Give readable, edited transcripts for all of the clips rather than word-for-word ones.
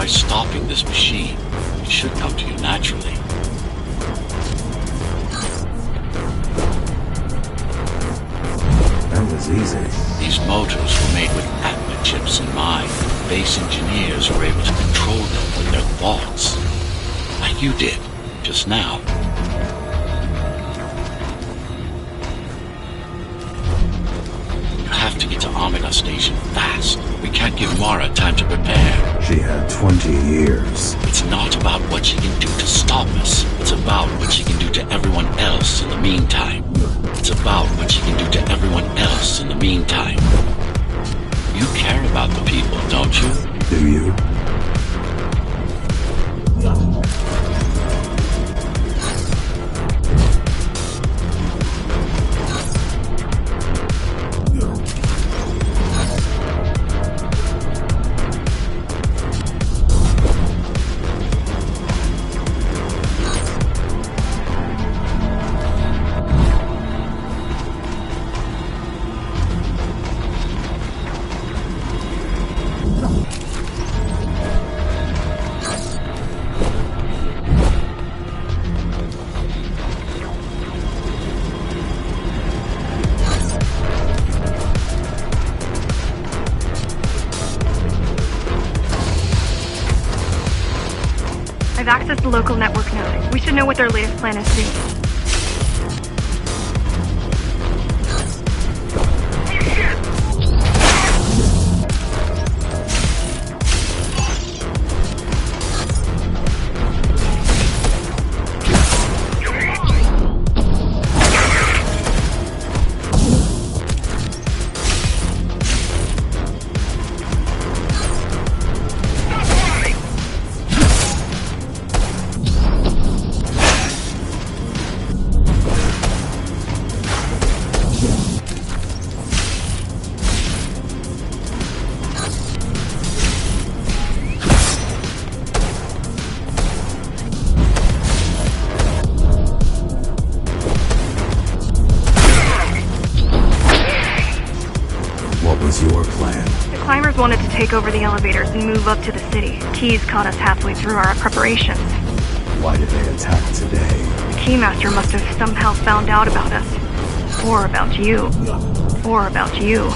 Try stopping this machine. It should come to you naturally. That was easy. These motors were made with Atma chips in mind. Base engineers were able to control them with their thoughts. Like you did, just now. You have to get to Amida Station fast. We can't give Mara time to prepare. She had 20 years. It's not about what she can do to stop us. It's about what she can do to everyone else in the meantime. It's about what she can do to everyone else in the meantime. You care about the people, don't you? Do you? I've accessed the local network node. We should know what their latest plan is soon. Your plan? The climbers wanted to take over the elevators and move up to the city. Keys caught us halfway through our preparations. Why did they attack today? The Keymaster must have somehow found out about us. Or about you. Or about you.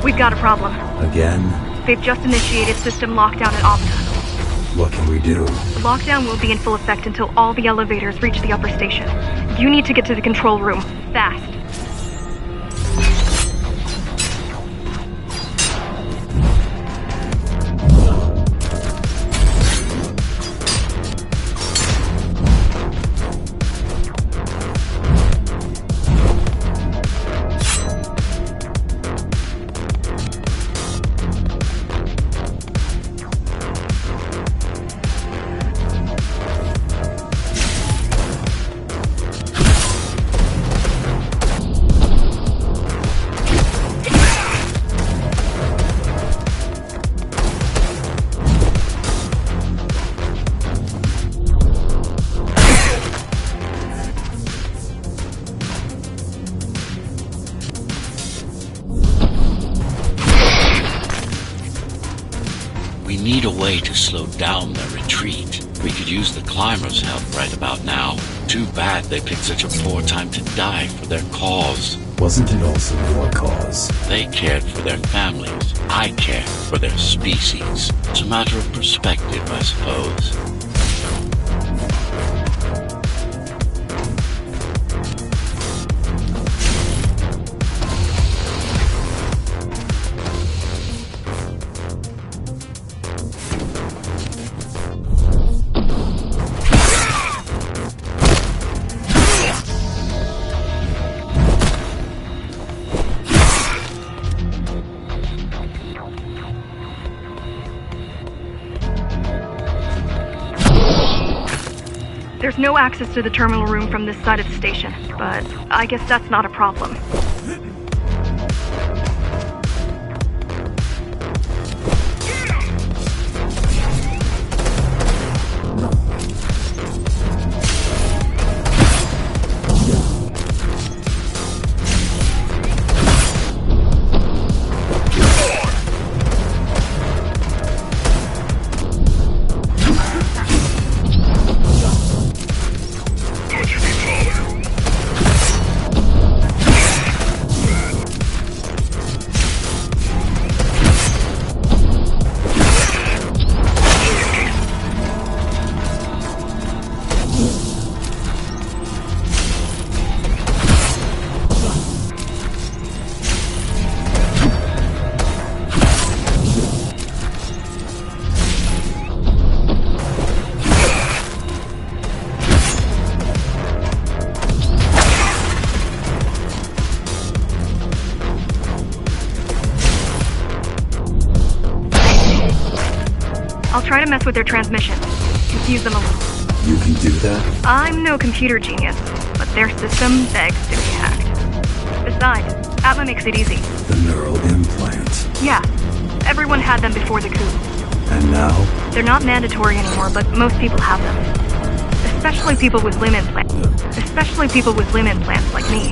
We've got a problem. Again? They've just initiated system lockdown at Amida. What can we do? The lockdown will be in full effect until all the elevators reach the upper station. You need to get to the control room, fast. We need a way to slow down their retreat. We could use the climbers' help right about now. Too bad they picked such a poor time to die for their cause. Wasn't it also your cause? They cared for their families. I cared for their species. It's a matter of perspective, I suppose. There's no access to the terminal room from this side of the station, but I guess that's not a problem. I'll try to mess with their transmission. Confuse them a little. You can do that? I'm no computer genius, but their system begs to be hacked. Besides, Atma makes it easy. The neural implant. Yeah, everyone had them before the coup. And now? They're not mandatory anymore, but most people have them. Especially people with limb implants. Especially people with limb implants like me.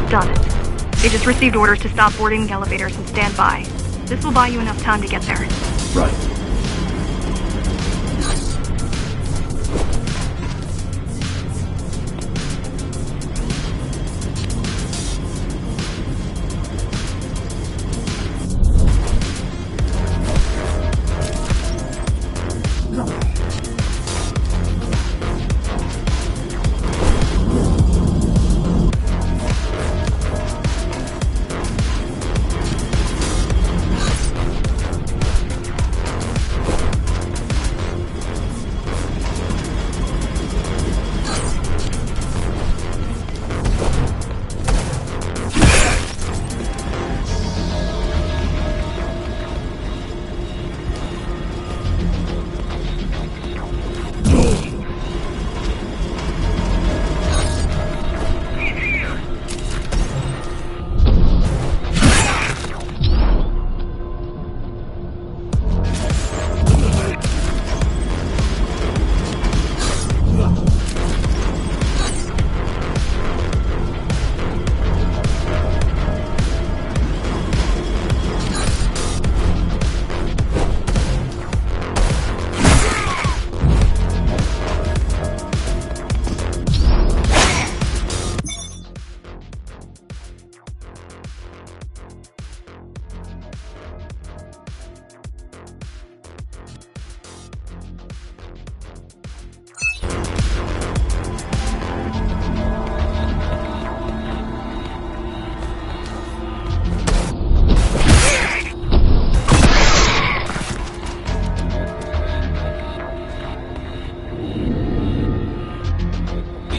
Done it. They just received orders to stop boarding the elevators and stand by. This will buy you enough time to get there. Right.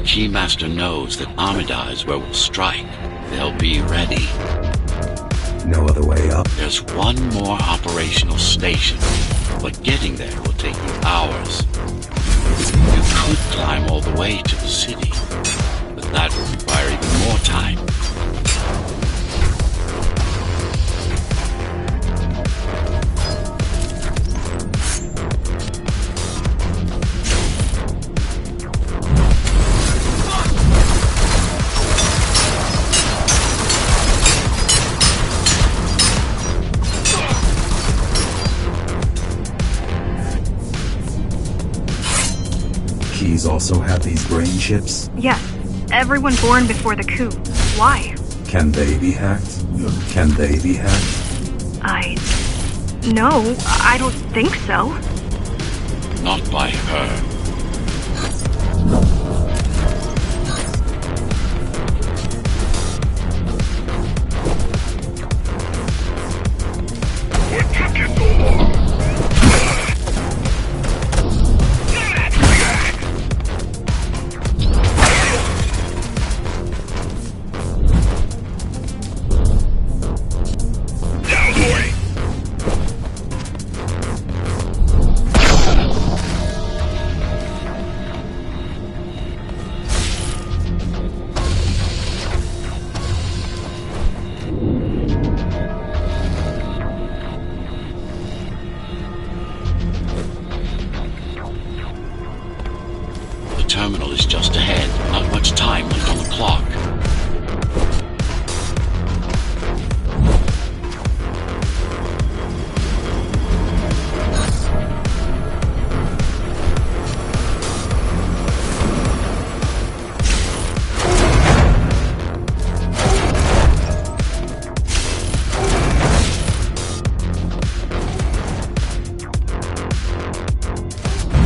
Keymaster knows that Amida is where we'll strike. They'll be ready. No other way up? There's one more operational station, but getting there will take you hours. You could climb all the way to the city, but that will require even more time. Keys also have these brain chips? Yes, Everyone born before the coup. Why? Can they be hacked? Can they be hacked? No, I don't think so. Not by her. The terminal is just ahead. Not much time left on the clock.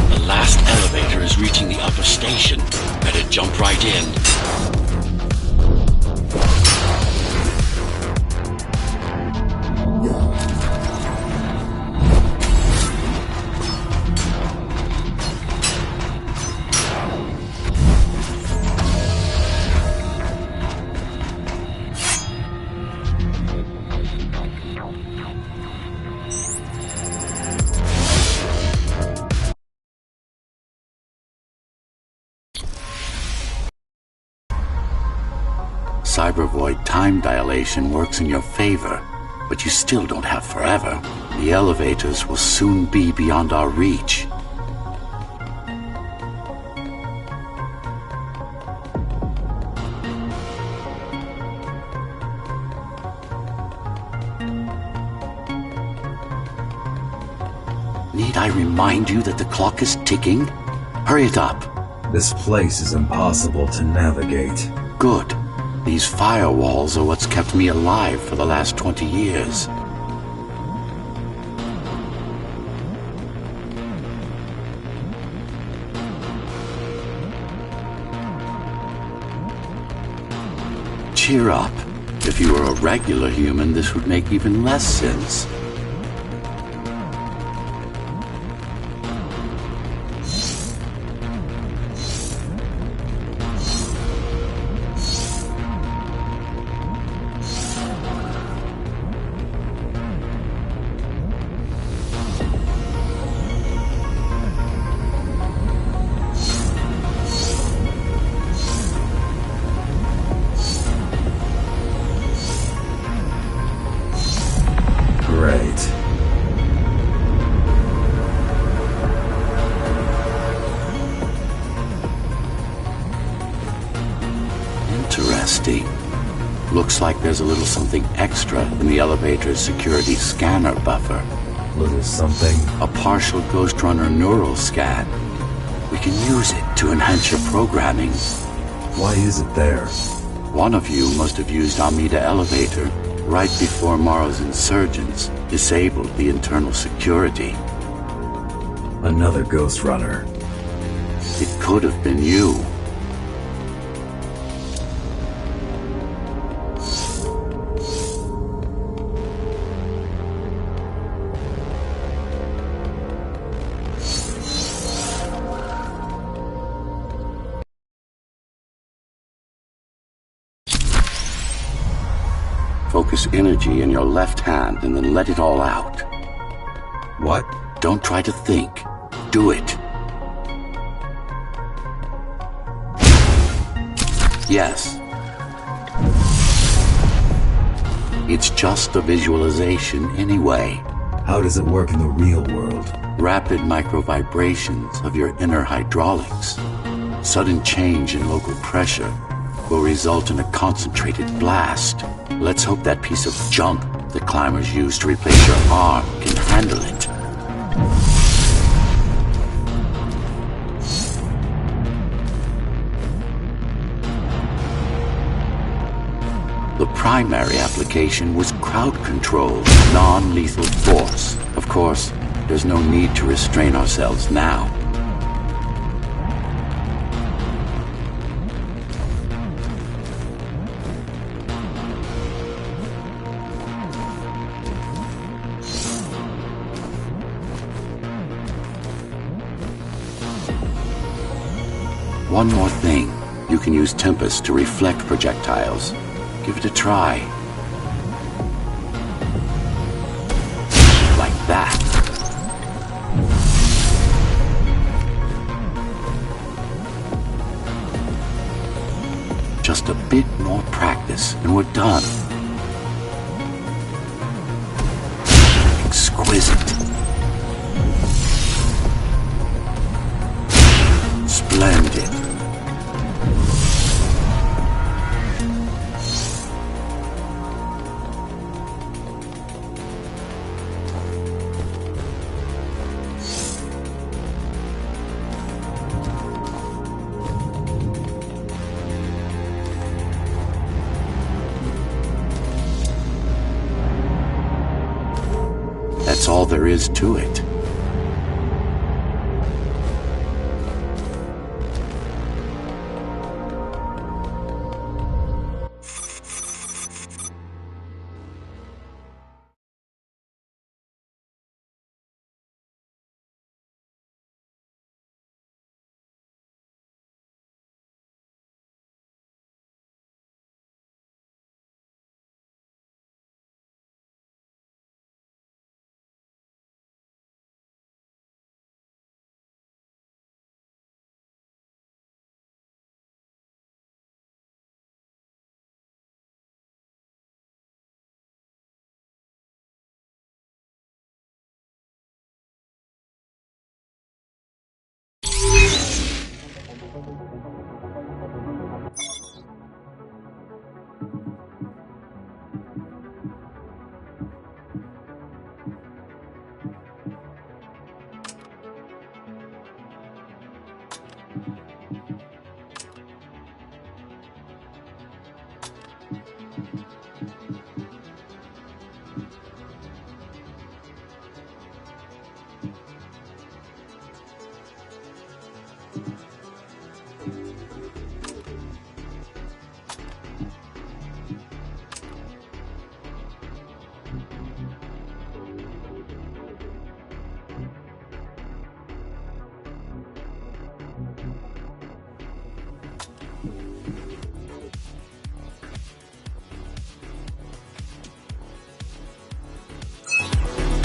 The last elevator is reaching the upper station. Better jump right in. Cybervoid time dilation works in your favor, but you still don't have forever. The elevators will soon be beyond our reach. Need I remind you that the clock is ticking? Hurry it up. This place is impossible to navigate. Good. These firewalls are what's kept me alive for the last 20 years. Cheer up. If you were a regular human, this would make even less sense. Great. Interesting. Looks like there's a little something extra in the elevator's security scanner buffer. Little something. A partial Ghostrunner neural scan. We can use it to enhance your programming. Why is it there? One of you must have used Amida Elevator right before Mara's insurgents disabled the internal security. Another Ghostrunner. It could have been you. Focus energy in your left hand and then let it all out. What? Don't try to think. Do it. Yes. It's just a visualization anyway. How does it work in the real world? Rapid micro-vibrations of your inner hydraulics. Sudden change in local pressure will result in a concentrated blast. Let's hope that piece of junk the climbers use to replace your arm can handle it. the primary application was crowd control, non-lethal force. Of course, there's no need to restrain ourselves now. One more thing. You can use Tempest to reflect projectiles. Give it a try. Like that. Just a bit more practice and we're done. Exquisite. Splendid. That's all there is to it.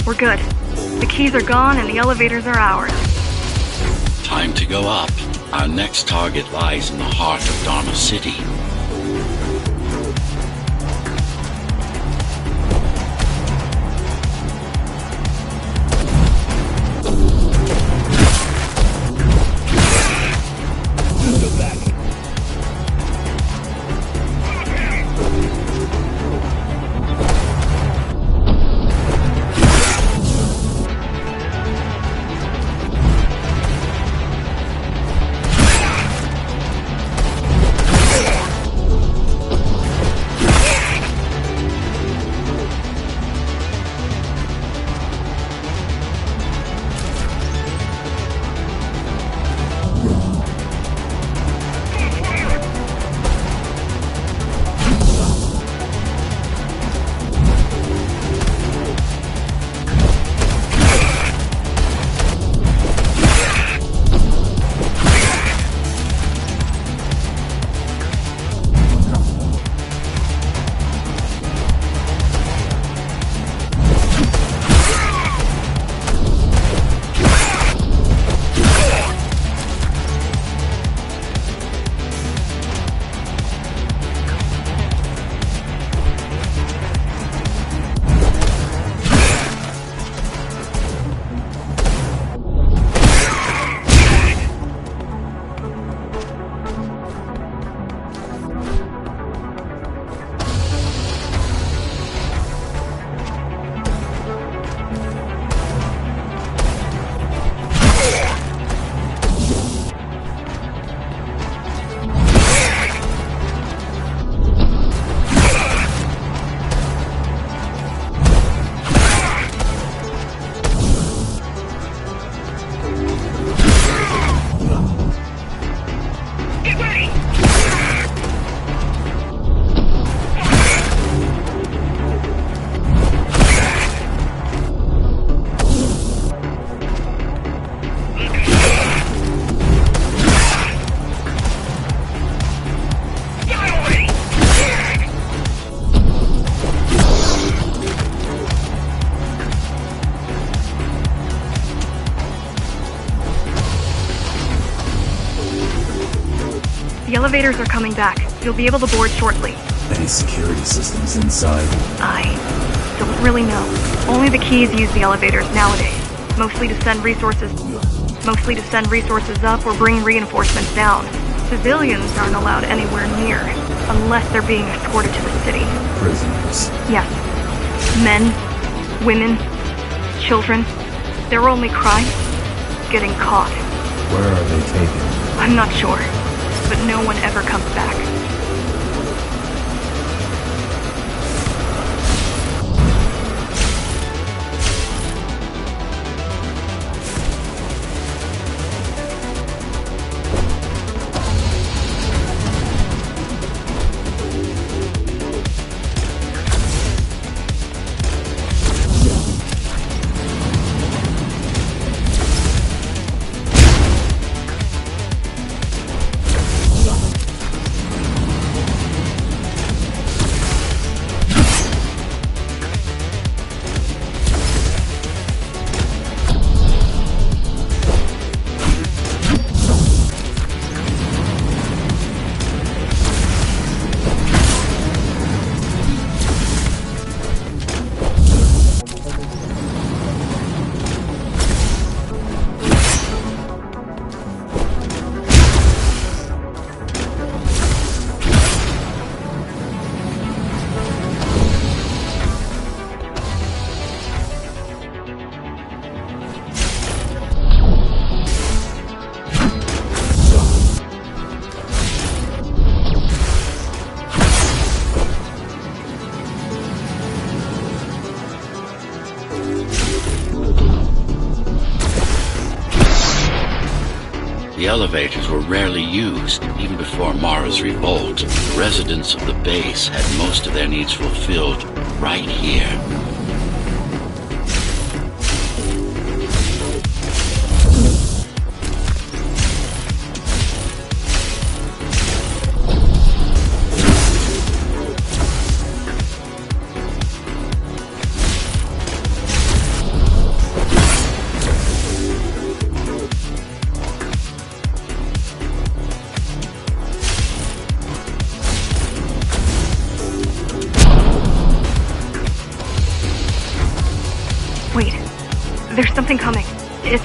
We're good. The keys are gone and the elevators are ours. Time to go up. Our next target lies in the heart of Dharma City. elevators are coming back. You'll be able to board shortly. Any security systems inside? I don't really know. Only the keys use the elevators nowadays. Mostly to send resources up or bring reinforcements down. Civilians aren't allowed anywhere near, unless they're being escorted to the city. Prisoners. Yes. Men, women, children. Their only crime? Getting caught. Where are they taken? I'm not sure, but no one ever comes back. The elevators were rarely used, even before Mara's revolt. Residents of the base had most of their needs fulfilled right here. Wait. There's something coming. It's...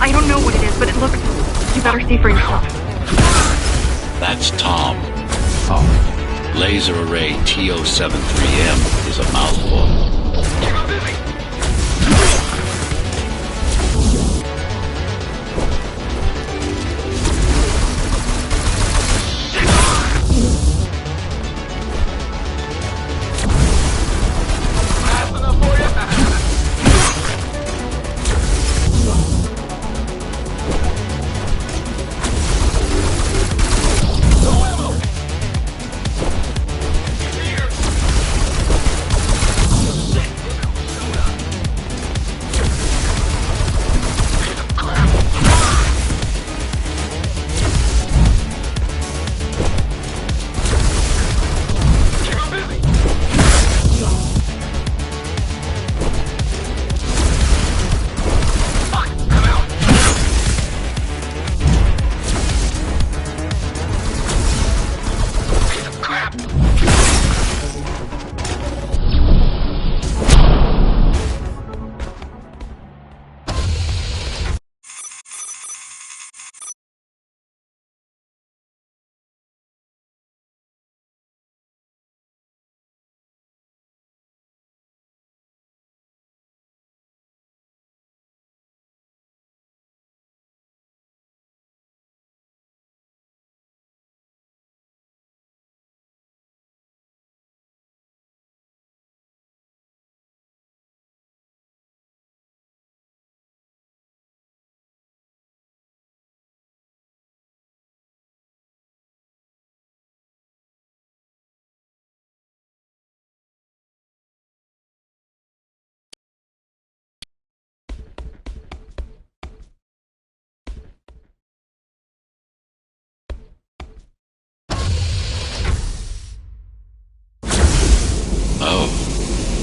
I don't know what it is, but it looks... You better see for yourself. That's Tom. Tom. Laser array TO73M is a mouthful.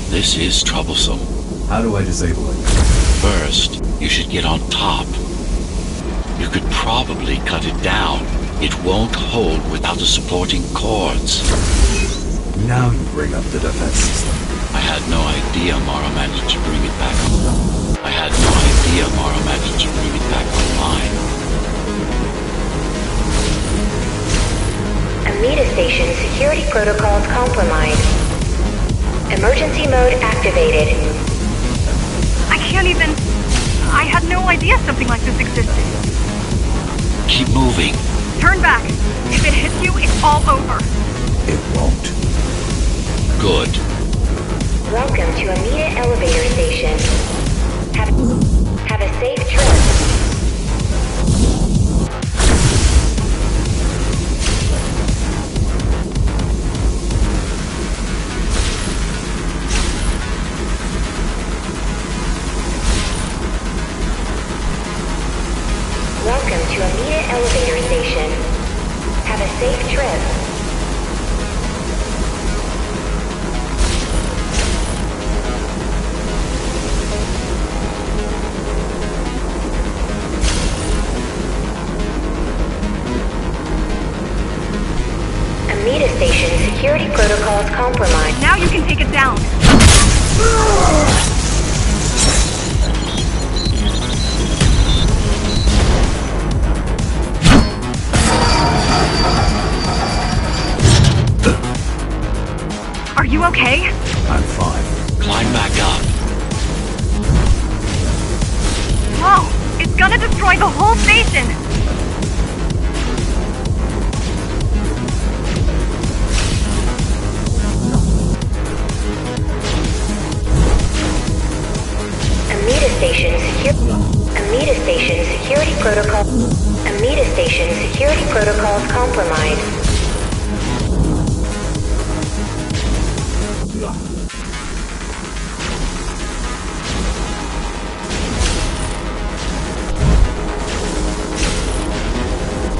This is troublesome. How do I disable it? First, you should get on top. You could probably cut it down. It won't hold without the supporting cords. Now you bring up the defense system. I had no idea Mara managed to bring it back. I had no idea Mara managed to bring it back online. Amida Station security protocols compromised. Emergency mode activated. I can't even... I had no idea something like this existed. Keep moving. Turn back. If it hits you, it's all over. It won't. Good. Welcome to Amida Elevator Station. Have a safe trip. Welcome to Amida Elevator Station. Have a safe trip. Amida Station security protocols compromised. Now you can take it down. Are you okay? I'm fine. Climb back up. Whoa! It's gonna destroy the whole station! Amida Station security protocol. Amida Station security protocols compromised.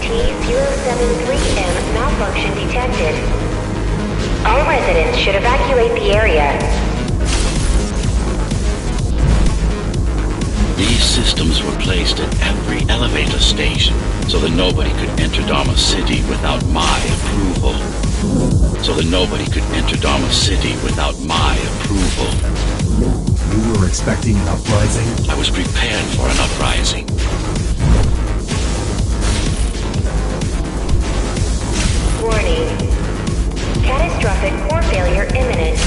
T-073M malfunction detected. All residents should evacuate the area. These systems were placed at every elevator station so that nobody could enter Dharma City without my approval. So that nobody could enter Dharma City without my approval. You were expecting an uprising? I was prepared for an uprising. Warning. Catastrophic core failure imminent.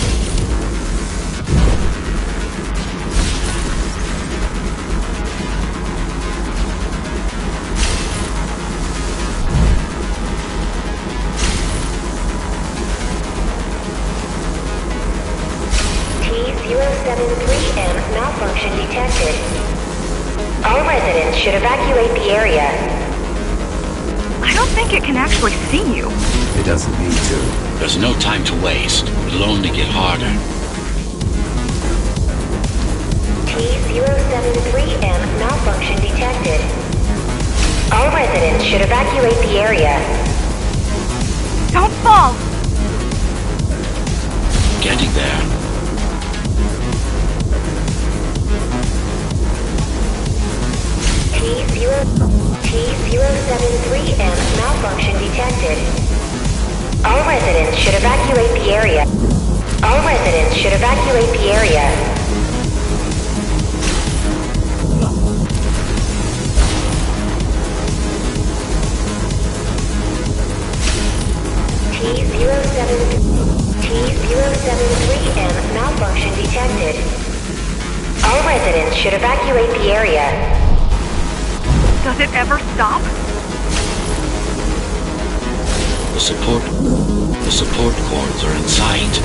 T-073M malfunction detected. All residents should evacuate the area. I don't think it can actually see you. It doesn't need to. There's no time to waste. It'll only get harder. T-073M malfunction detected. All residents should evacuate the area. Don't fall! Getting there. T-073M malfunction detected. All residents should evacuate the area. All residents should evacuate the area. T-073M malfunction detected. All residents should evacuate the area. Does it ever stop? The support cords are in sight.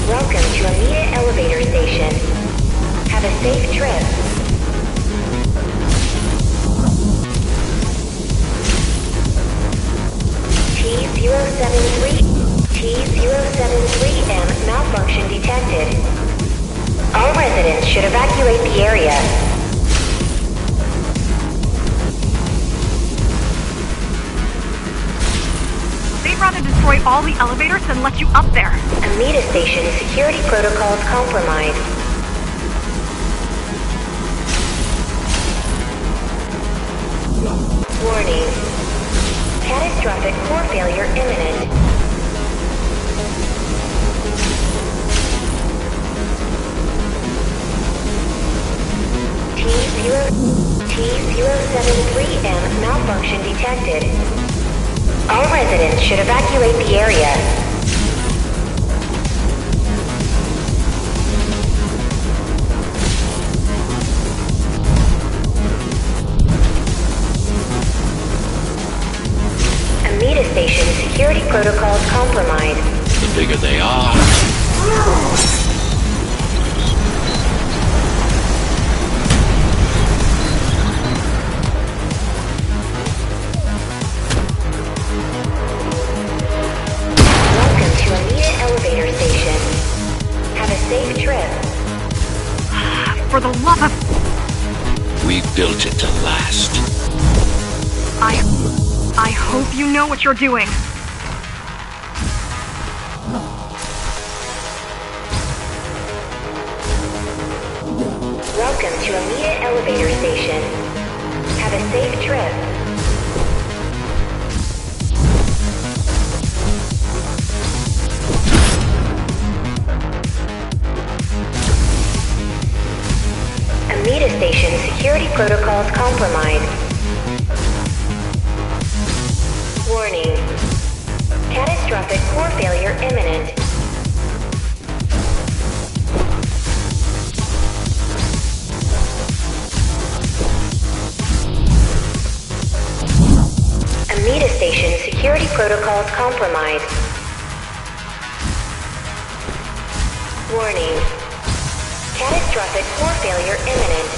Welcome to Amida Elevator Station. Have a safe trip. T-073M malfunction detected. All residents should evacuate the area. They'd rather destroy destroy all the elevators and let you up there. Amida Station security protocols compromised. Warning. Catastrophic core failure imminent. T073M malfunction detected. All residents should evacuate the area. Amida Station security protocols compromised. The bigger they are, Welcome to Amida Elevator Station. Have a safe trip. For the love of... we built it to last. I hope you know what you're doing. Welcome to Amida Elevator Station. Have a safe trip. Amida Station security protocols compromised. Warning. Catastrophic core failure imminent. Amida Station security protocols compromised. Warning. Catastrophic core failure imminent.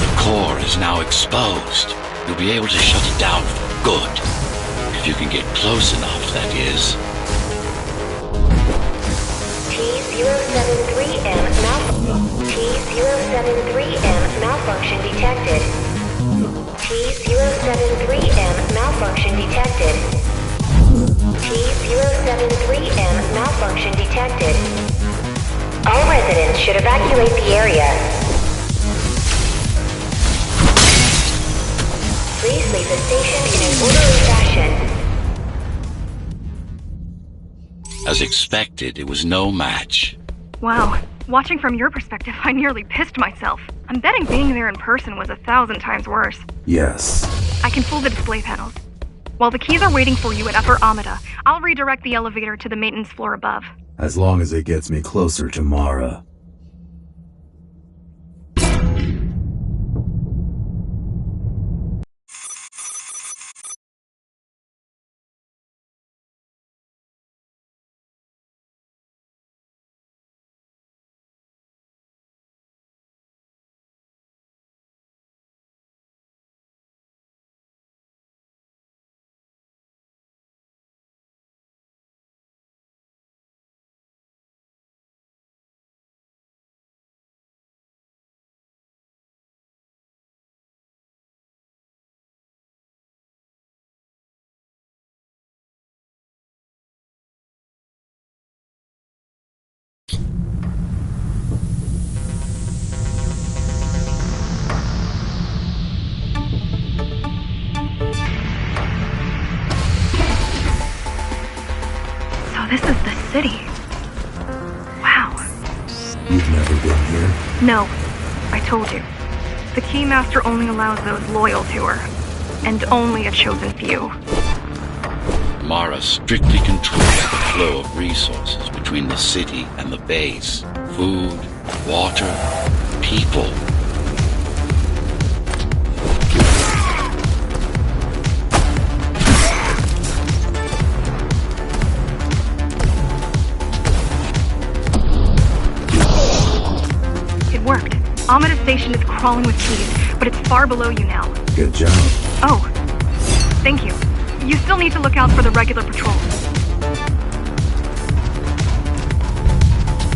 The core is now exposed. You'll be able to shut it down for good. If you can get close enough, that is. T073M malfunction detected. T073M malfunction detected. T073M malfunction detected. All residents should evacuate the area. Please leave the station in an orderly fashion. As expected, it was no match. Wow. Watching from your perspective, I nearly pissed myself. I'm betting being there in person was 1,000 times worse. Yes. I can fool the display panels. While the keys are waiting for you at Upper Amida, I'll redirect the elevator to the maintenance floor above. As long as it gets me closer to Mara. This is the city. Wow. You've never been here? No, I told you. The Keymaster only allows those loyal to her, and only a chosen few. Mara strictly controls the flow of resources between the city and the base. Food, water, people. It worked. Amida Station is crawling with keys, but it's far below you now. Good job. Oh, thank you. You still need to look out for the regular patrols.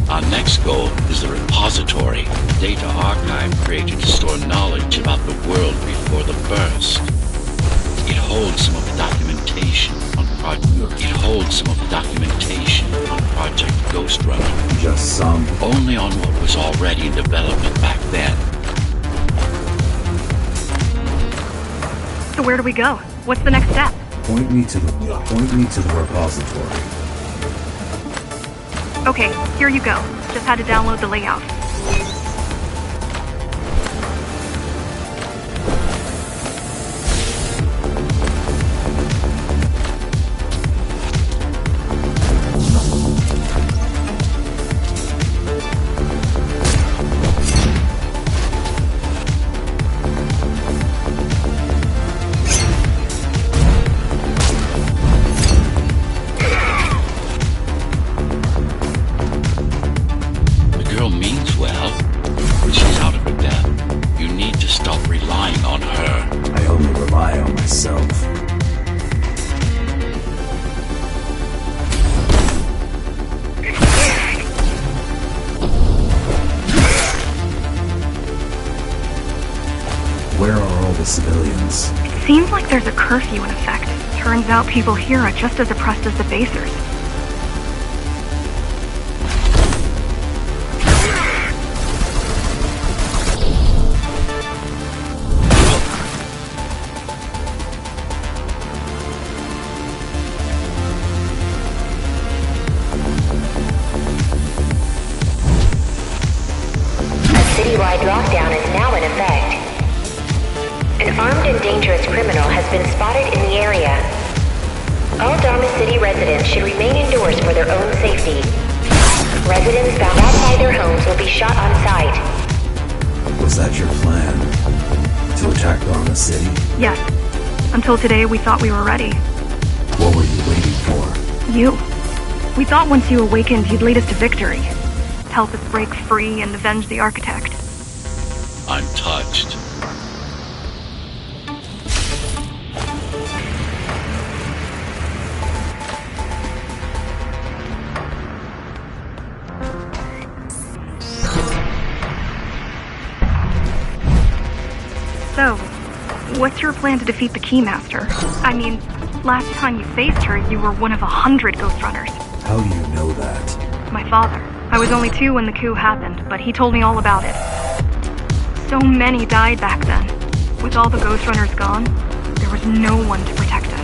Our next goal is the repository, a data archive created to store knowledge about the world before the burst. some? Only on what was already in development back then. So where do we go? What's the next step? Point me to the repository. Okay, here you go. Just had to download the layout. Where are all the civilians? It seems like there's a curfew in effect. Turns out people here are just as oppressed as the basers. A citywide lockdown is now in effect. An armed and dangerous criminal has been spotted in the area. All Dharma City residents should remain indoors for their own safety. Residents found outside their homes will be shot on sight. Was that your plan? To attack Dharma City? Yes. Until today, we thought we were ready. What were you waiting for? You. We thought once you awakened, you'd lead us to victory. Help us break free and avenge the Architect. I'm touched. So, what's your plan to defeat the Keymaster? I mean, last time you faced her, you were one of 100 Ghostrunners. How do you know that? My father. I was only 2 when the coup happened, but he told me all about it. So many died back then. With all the Ghostrunners gone, there was no one to protect us.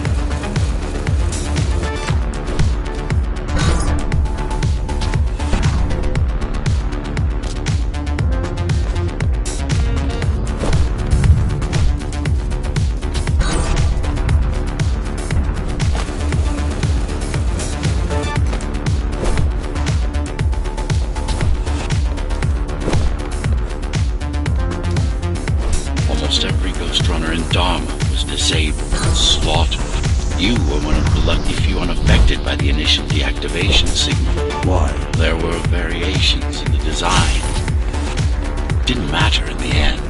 Almost every Ghostrunner in Dharma was disabled, slaughtered. You were one of the lucky few unaffected by the initial deactivation signal. Why? There were variations in the design. Didn't matter in the end.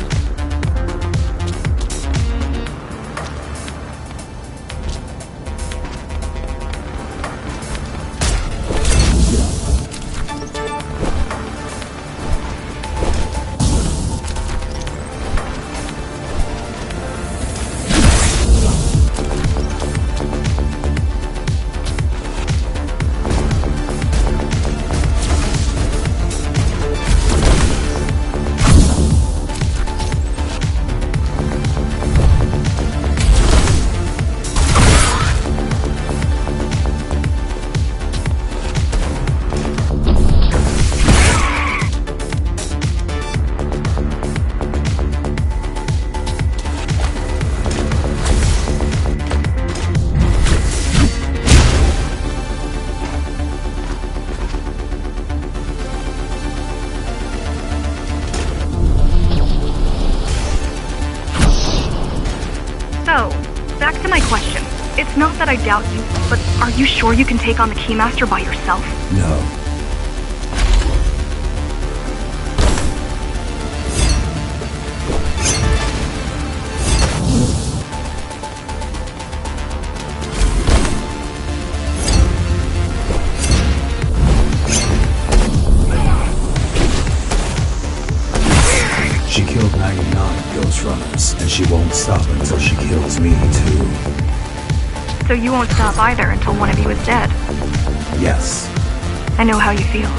So, back to my question. It's not that I doubt you, but are you sure you can take on the Keymaster by yourself? No. She killed 99 Ghostrunners, and she won't stop until she kills me too. So you won't stop either until one of you is dead. Yes. I know how you feel.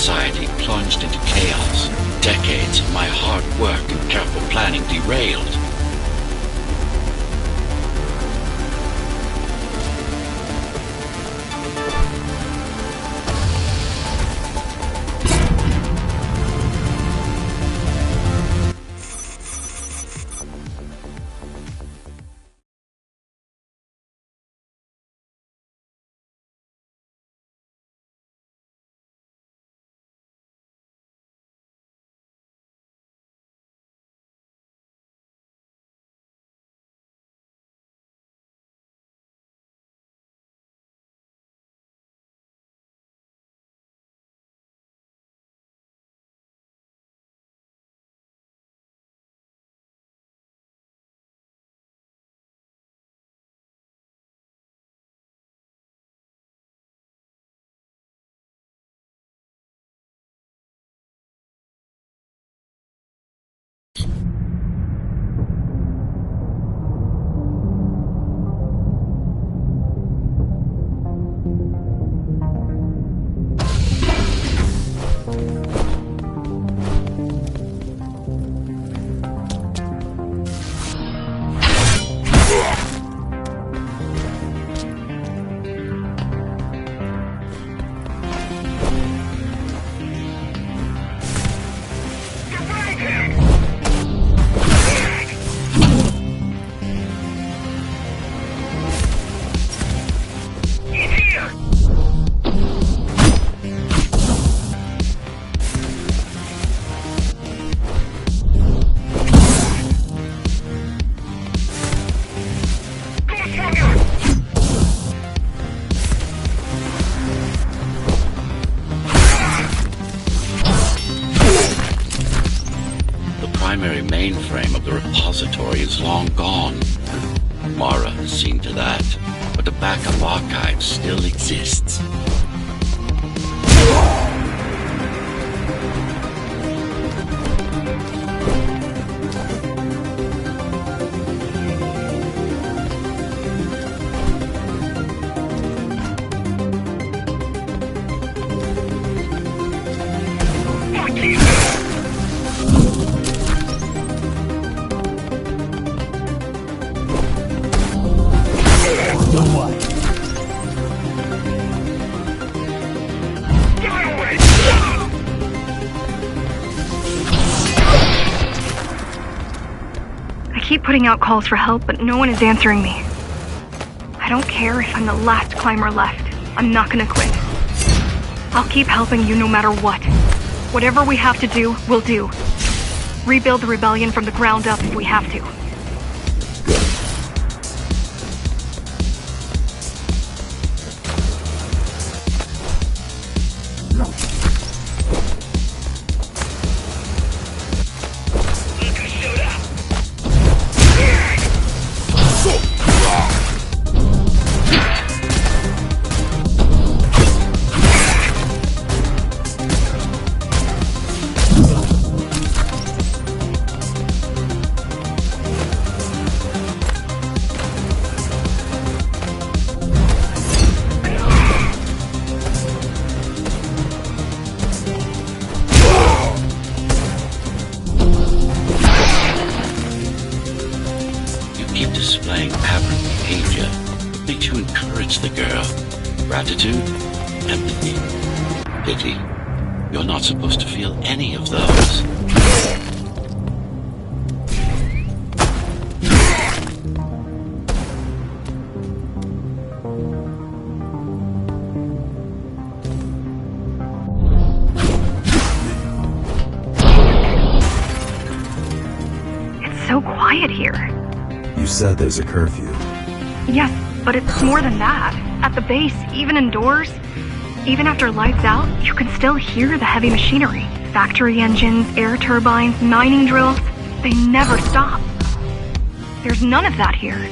society plunged into chaos. Decades of my hard work and careful planning derailed. primary mainframe of the repository is long gone. Mara has seen to that, but the backup archive still exists. I keep putting out calls for help, but no one is answering me. I don't care if I'm the last climber left. I'm not gonna quit. I'll keep helping you no matter what. Whatever we have to do, we'll do. Rebuild the rebellion from the ground up if we have to. Displaying aberrant behavior makes you encourage the girl. Gratitude, empathy, pity. You're not supposed to feel any of those. It's so quiet here. You said there's a curfew. Yes, but it's more than that. At the base, even indoors, even after lights out, you can still hear the heavy machinery. Factory engines, air turbines, mining drills. They never stop. There's none of that here.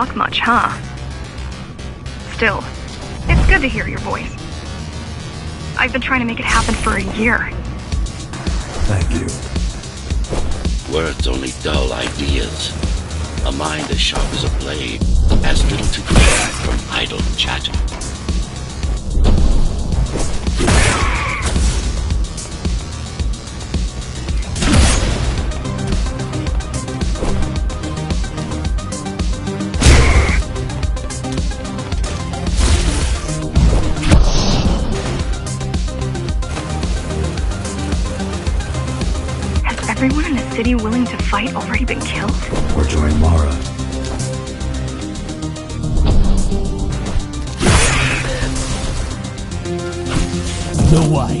talk much, huh? Still, it's good to hear your voice. I've been trying to make it happen for a year. Thank you. Words only dull ideas. A mind as sharp as a blade has little to gain from idle chatter. Has everyone in the city willing to fight already been killed? Or join Mara. No way.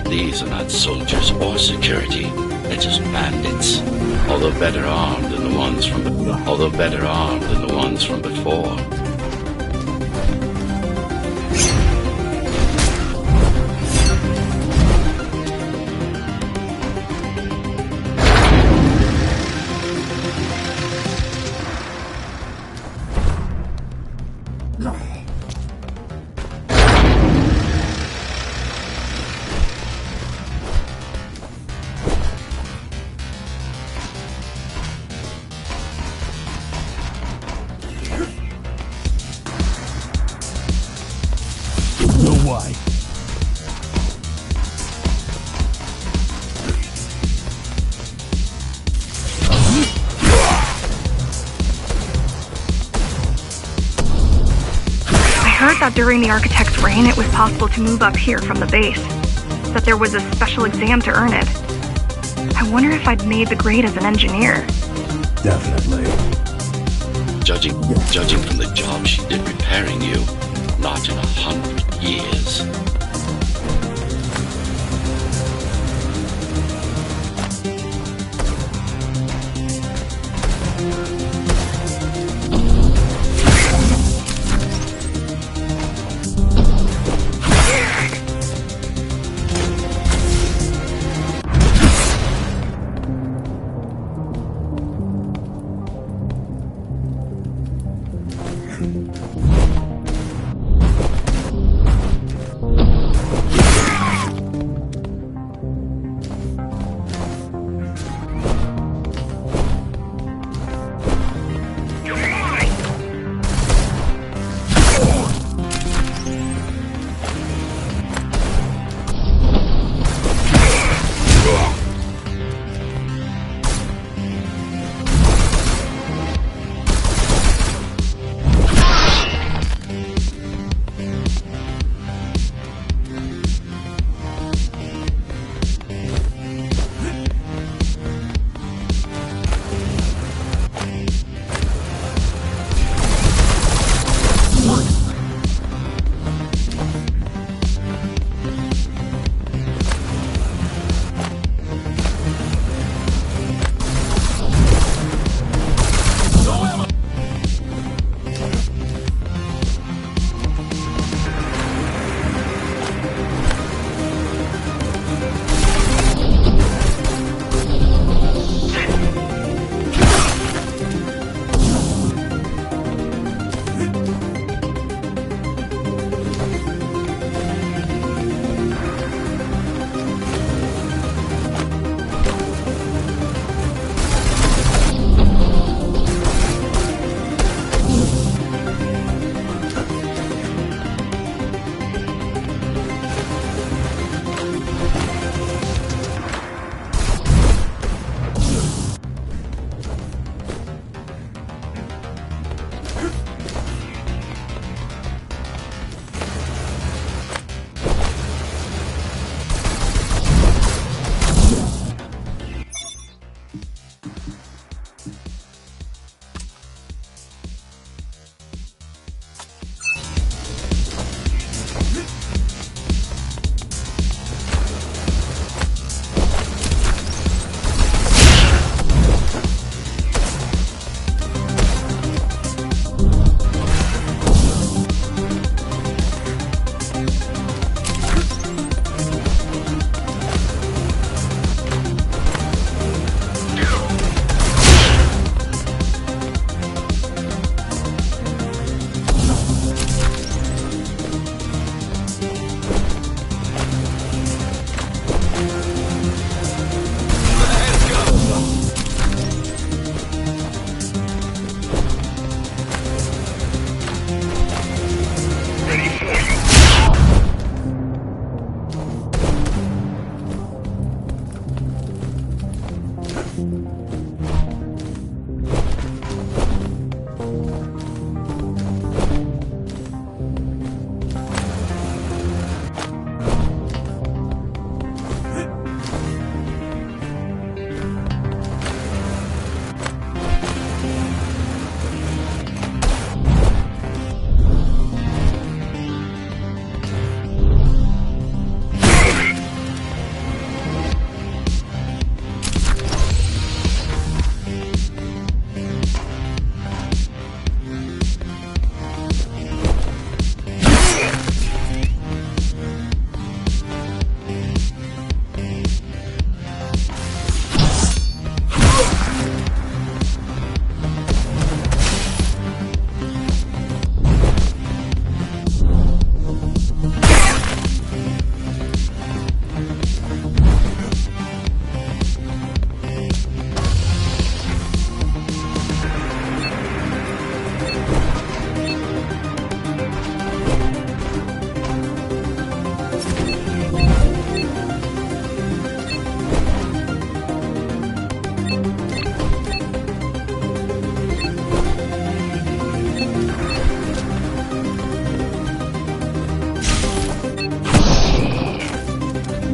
These are not soldiers or security. They're just bandits. Although better armed than the ones from before. No way. I heard that during the Architect's reign it was possible to move up here from the base. That there was a special exam to earn it. I wonder if I'd made the grade as an engineer. Definitely. Judging from the job she did repairing you, not in 100 years.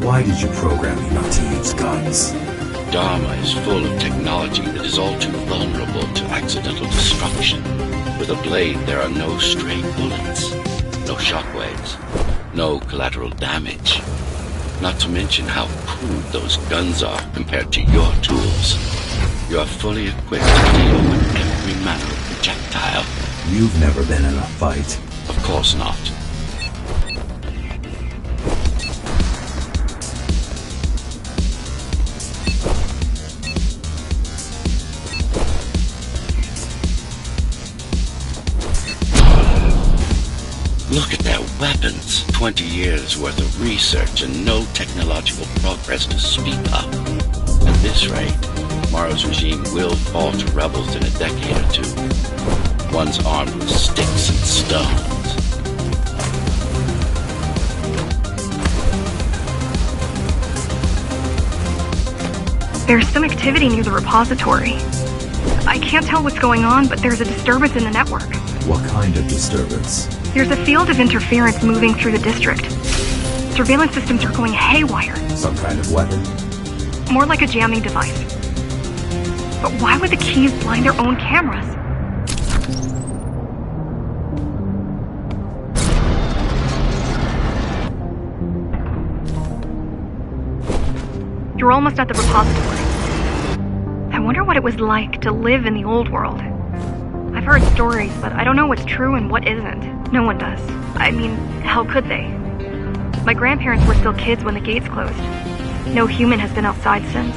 Why did you program me not to use guns? Dharma is full of technology that is all too vulnerable to accidental destruction. With a blade, there are no stray bullets, no shockwaves, no collateral damage. Not to mention how crude those guns are compared to your tools. You are fully equipped to deal with every manner of projectile. You've never been in a fight. Of course not. Look at their weapons. 20 years worth of research and no technological progress to speak of. At this rate, Morrow's regime will fall to rebels in a decade or two. One's armed with sticks and stones. There's some activity near the repository. I can't tell what's going on, but there's a disturbance in the network. What kind of disturbance? There's a field of interference moving through the district. Surveillance systems are going haywire. Some kind of weapon? More like a jamming device. But why would the keys blind their own cameras? You're almost at the repository. I wonder what it was like to live in the old world. I've heard stories, but I don't know what's true and what isn't. No one does. I mean, how could they? My grandparents were still kids when the gates closed. No human has been outside since.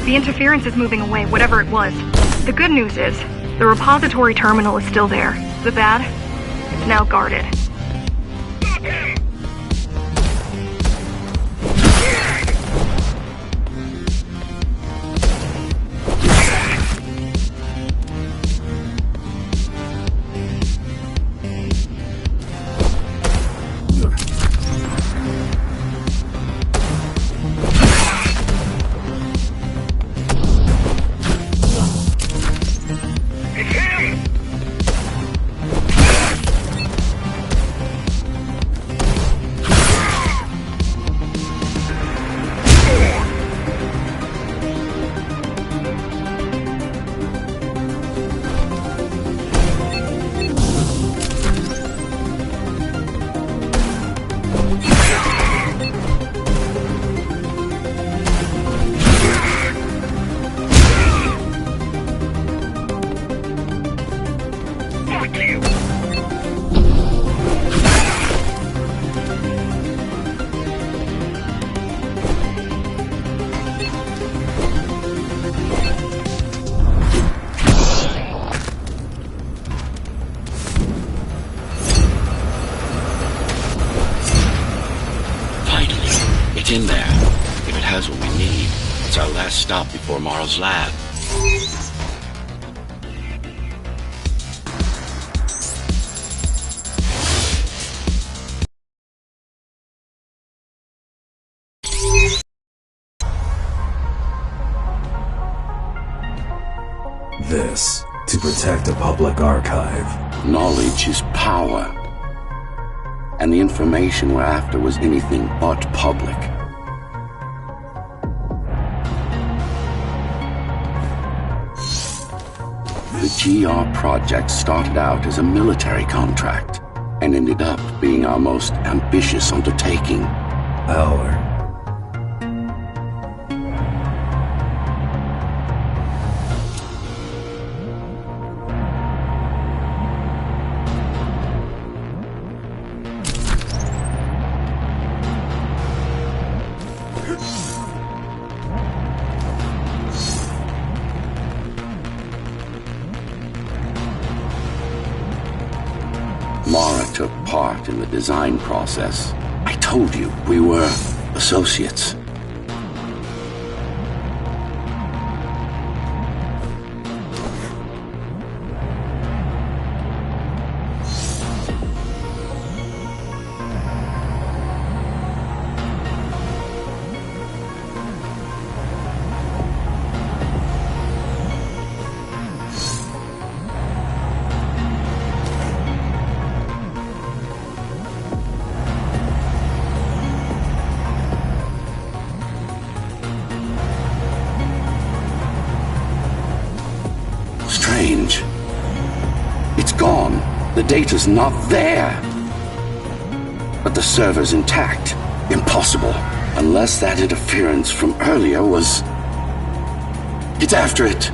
The interference is moving away, whatever it was. The good news is, the repository terminal is still there. The bad? It's now guarded. has what we need. It's our last stop before Morrow's lab. This, to protect a public archive. Knowledge is power. And the information we're after was anything but public. The GR project started out as a military contract and ended up being our most ambitious undertaking. Our. Mara took part in the design process. I told you, we were associates. Strange. It's gone. The data's not there. But the server's intact. Impossible. Unless that interference from earlier was... It's after it.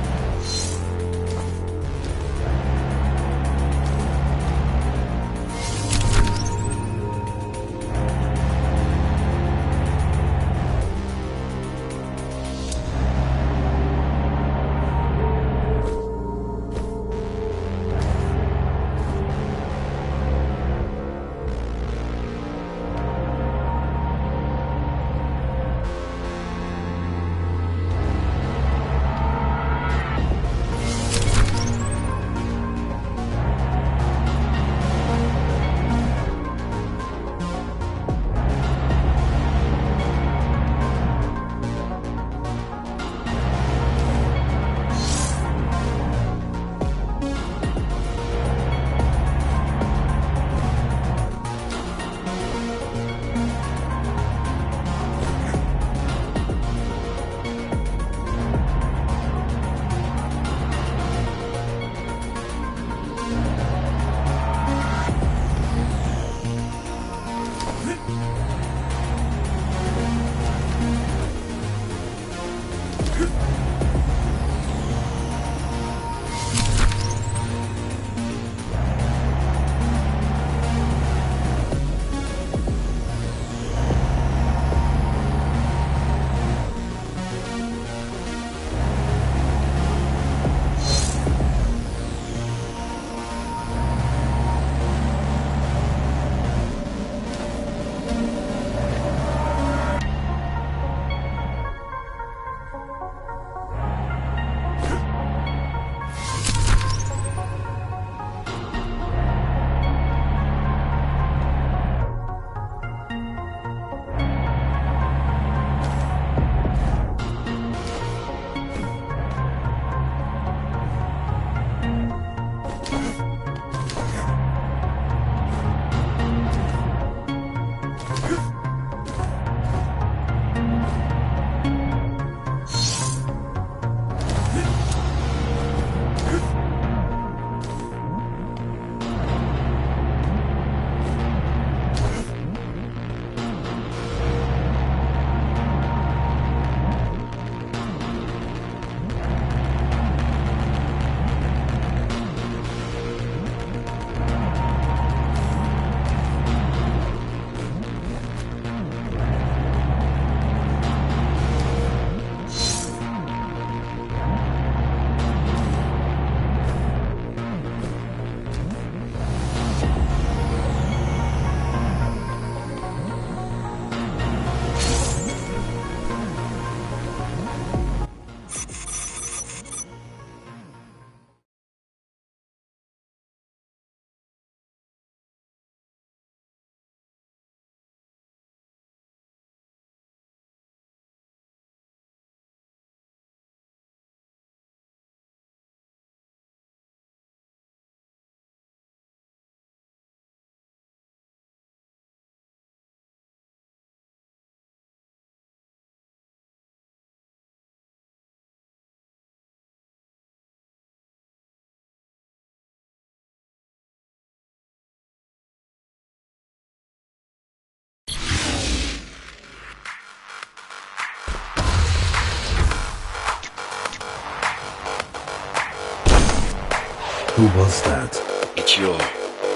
Who was that? It's your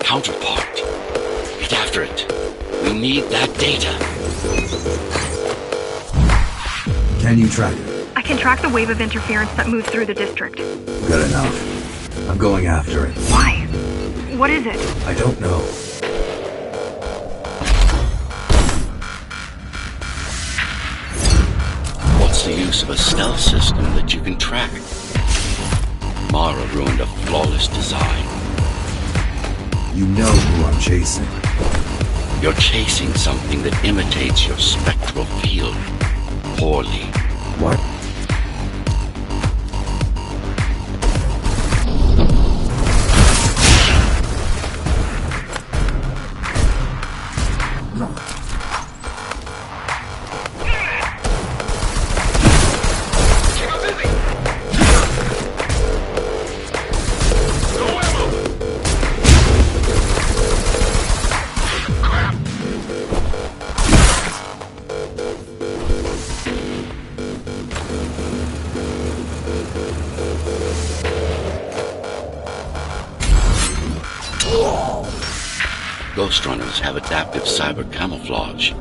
counterpart. Get after it. We need that data. Can you track it? I can track the wave of interference that moves through the district. Good enough. I'm going after it. Why? What is it? I don't know. What's the use of a stealth system that you can track? Mara ruined a flawless design. You know who I'm chasing. You're chasing something that imitates your spectral field. Poorly. What? Ghostrunners have adaptive cyber camouflage,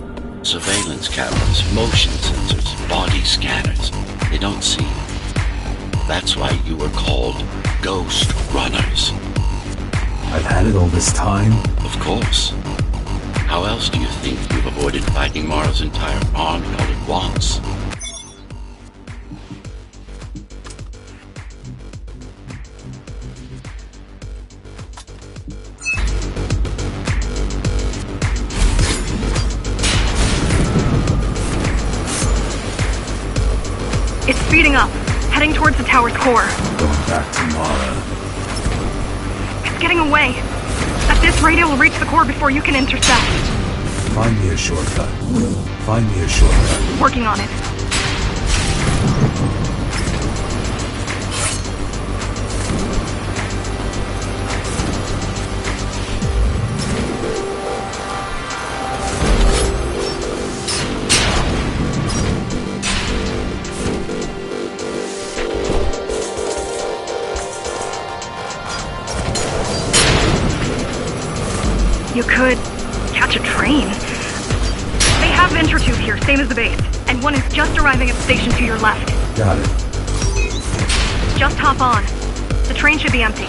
surveillance cameras, motion sensors, body scanners. They don't see. That's why you were called Ghostrunners. I've had it all this time? Of course. How else do you think you've avoided fighting Mara's entire army all at once? It's speeding up, heading towards the tower's core. Going back to Mara. It's getting away. At this rate, it will reach the core before you can intercept. Find me a shortcut. Find me a shortcut. Working on it. You could catch a train. They have Intertube here, same as the base. And one is just arriving at the station to your left. Got it. Just hop on. The train should be empty.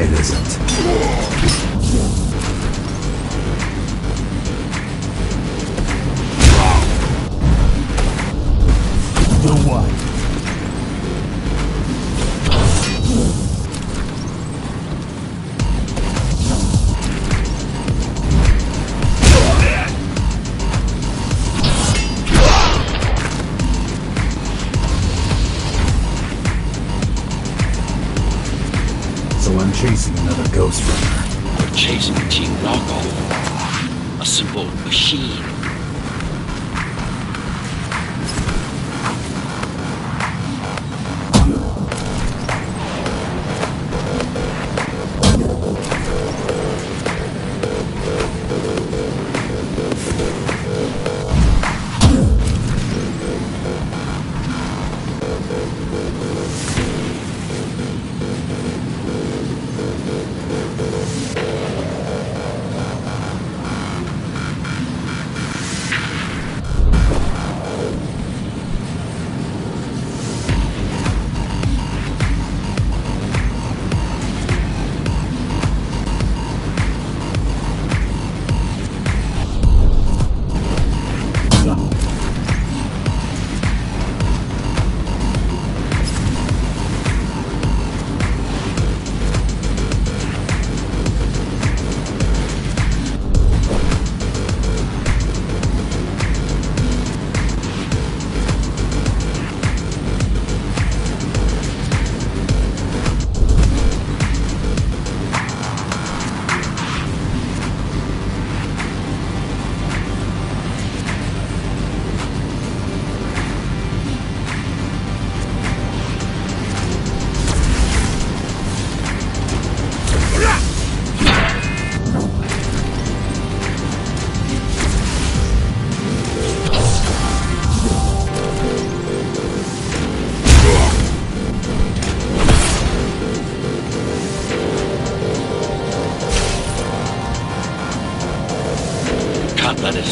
It isn't. No why. So I'm chasing another Ghostrunner. You're chasing a cheap knockoff. A simple machine.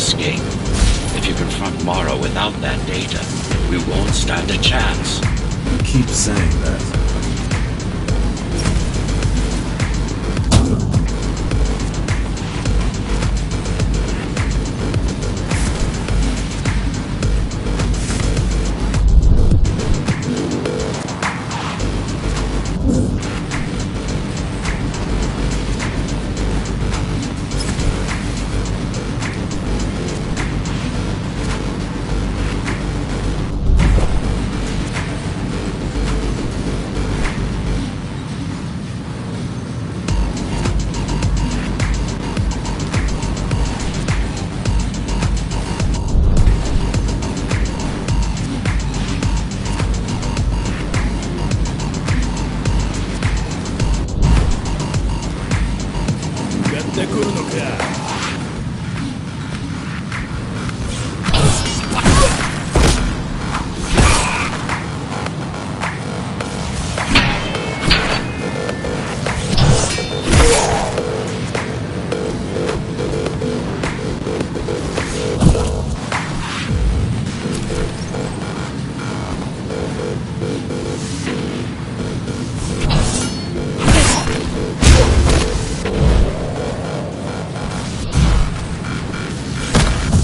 escape. If you confront Mara without that data, we won't stand a chance. You keep saying that.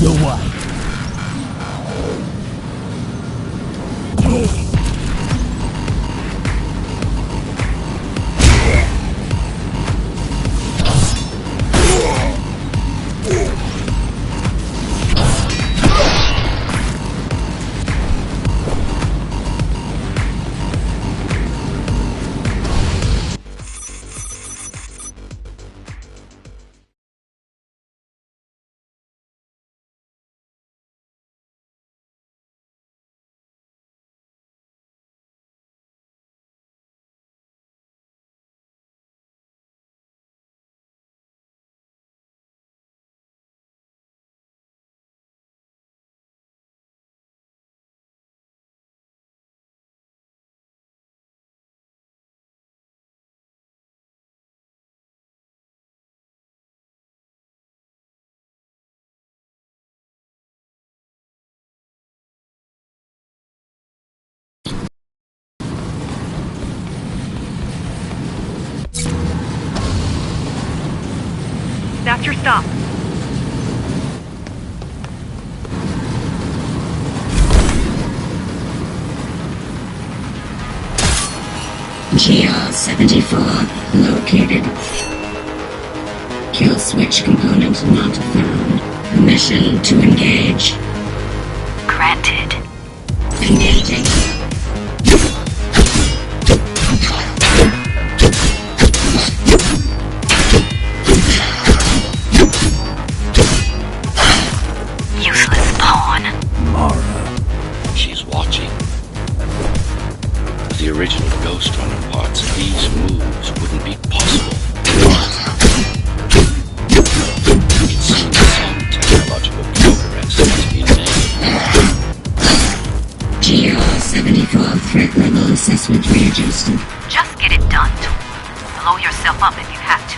The White. That's your stop. GR-74 located. Kill switch component not found. Permission to engage. Granted. Engaging. Useless pawn. Mara. She's watching. With the original Ghostrunner parts, these moves wouldn't be possible. It seems some technological progress has been made. GR-74 threat level assessment readjusted. Just get it done, Tool. Blow yourself up if you have to.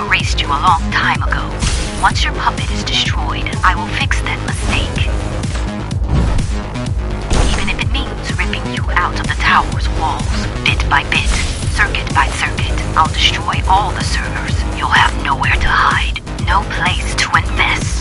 erased you a long time ago. Once your puppet is destroyed, I will fix that mistake. Even if it means ripping you out of the tower's walls, bit by bit, circuit by circuit, I'll destroy all the servers. You'll have nowhere to hide, no place to invest.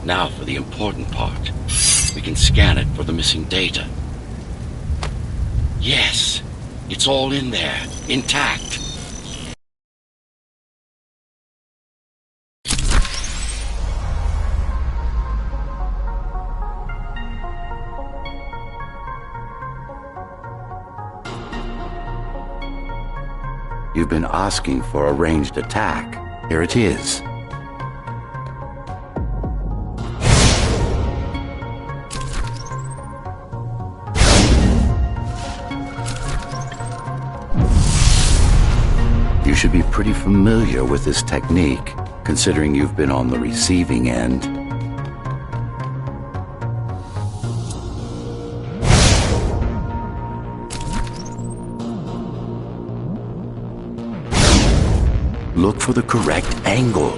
Now for the important part. We can scan it for the missing data. Yes, it's all in there, intact. You've been asking for a ranged attack. Here it is. You should be pretty familiar with this technique, considering you've been on the receiving end. Look for the correct angle.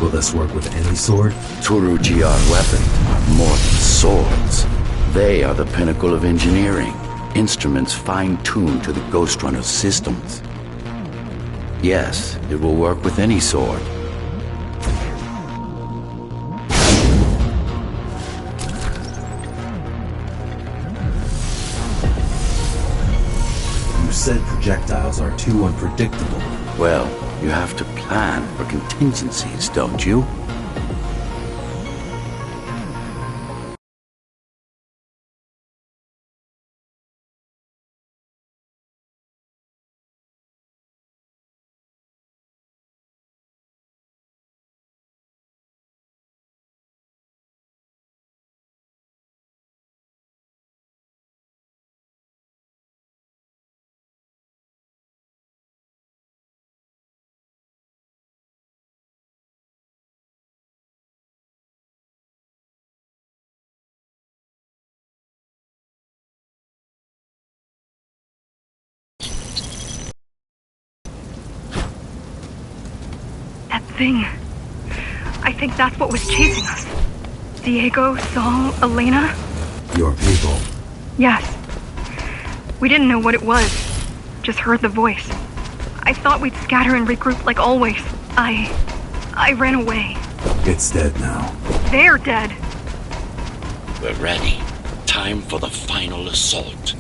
Will this work with any sword? Turujian weapons are more than swords. They are the pinnacle of engineering. Instruments fine-tuned to the Ghostrunner systems. Yes, it will work with any sword. You said projectiles are too unpredictable. Well, you have to plan for contingencies, don't you? That thing. I think that's what was chasing us. Diego, Saul, Elena? Your people. Yes. We didn't know what it was. Just heard the voice. I thought we'd scatter and regroup like always. I ran away. It's dead now. They're dead. We're ready. Time for the final assault.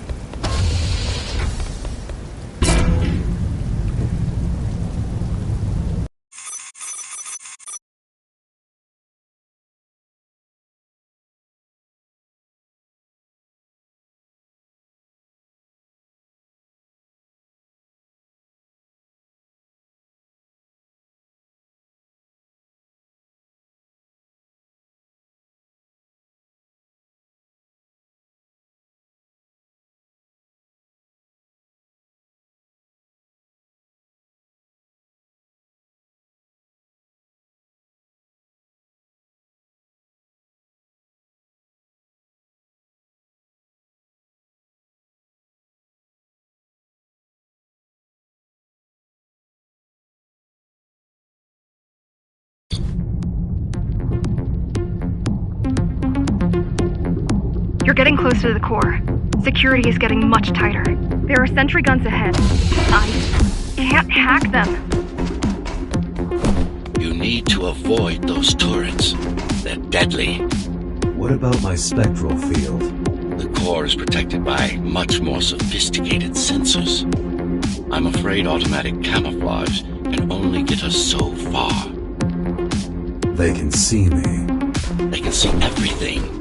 You're getting close to the core. Security is getting much tighter. There are sentry guns ahead. I can't hack them. You need to avoid those turrets. They're deadly. What about my spectral field? The core is protected by much more sophisticated sensors. I'm afraid automatic camouflage can only get us so far. They can see me. They can see everything.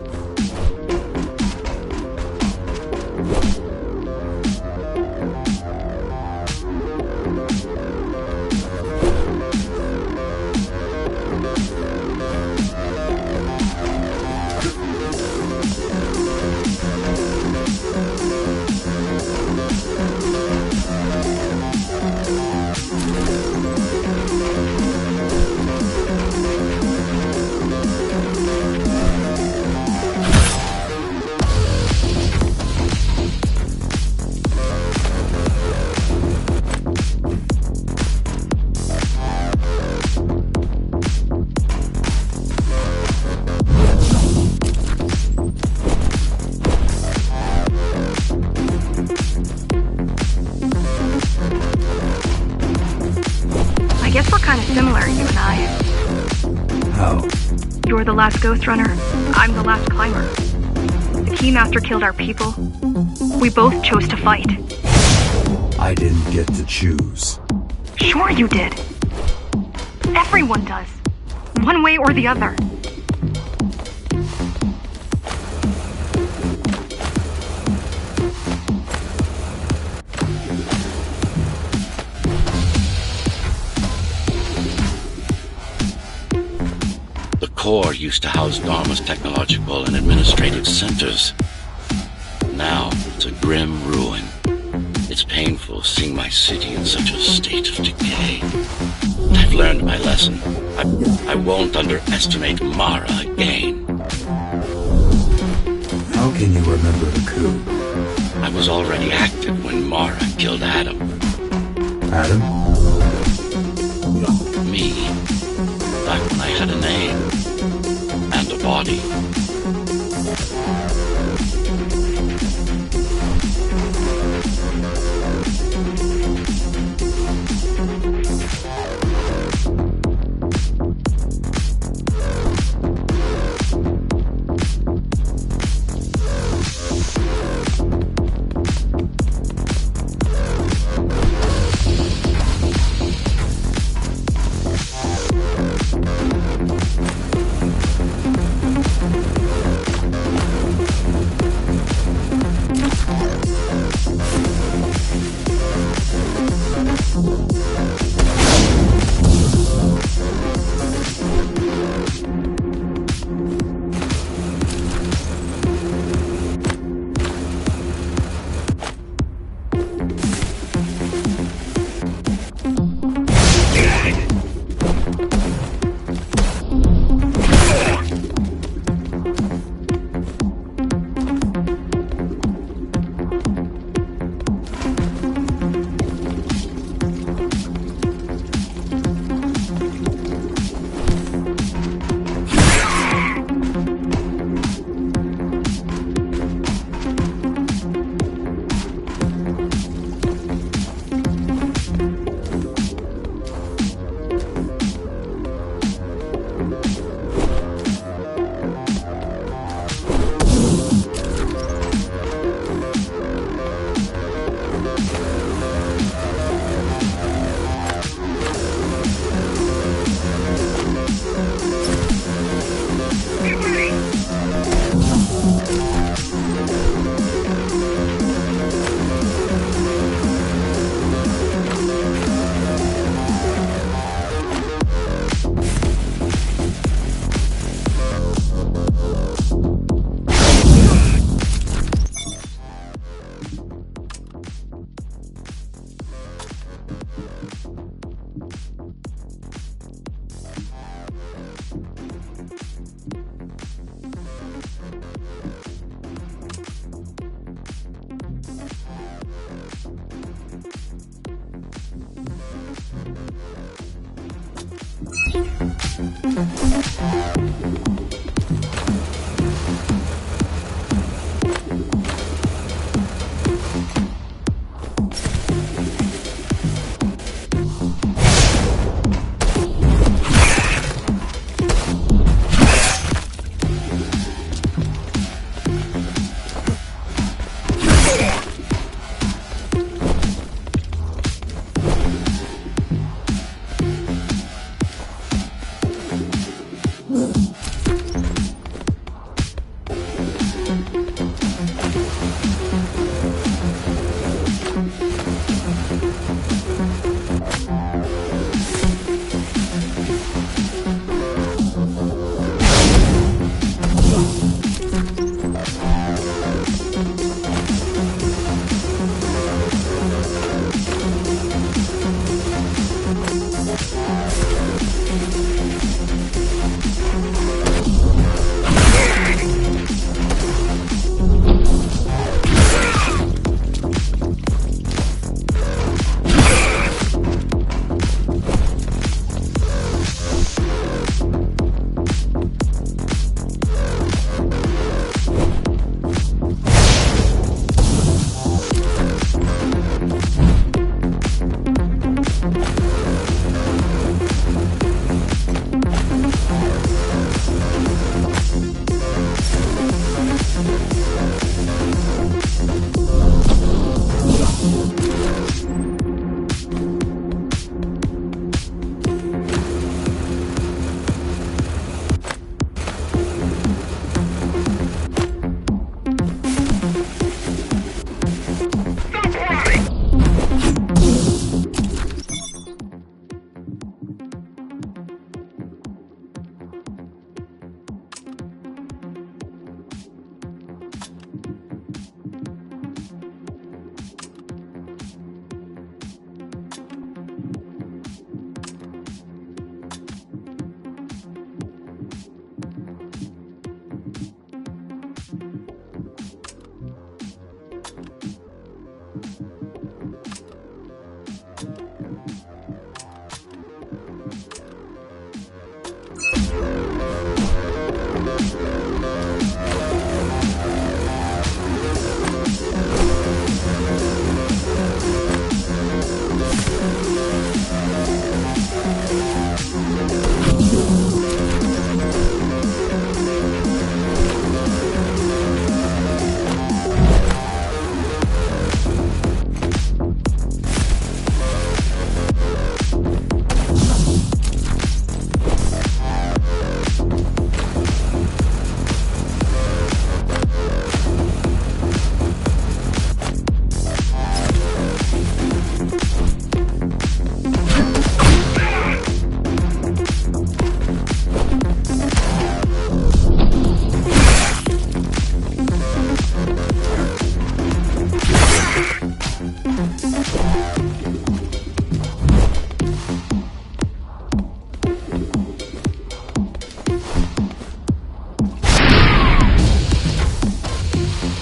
I guess we're kind of similar, you and I. How? You're the last Ghostrunner. I'm the last climber. The Keymaster killed our people. We both chose to fight. I didn't get to choose. Sure you did. Everyone does. One way or the other. The core used to house Dharma's technological and administrative centers. Now, it's a grim ruin. It's painful seeing my city in such a state of decay. I've learned my lesson. I won't underestimate Mara again. How can you remember the coup? I was already active when Mara killed Adam. Adam? Me. Back when I had a name. And a body.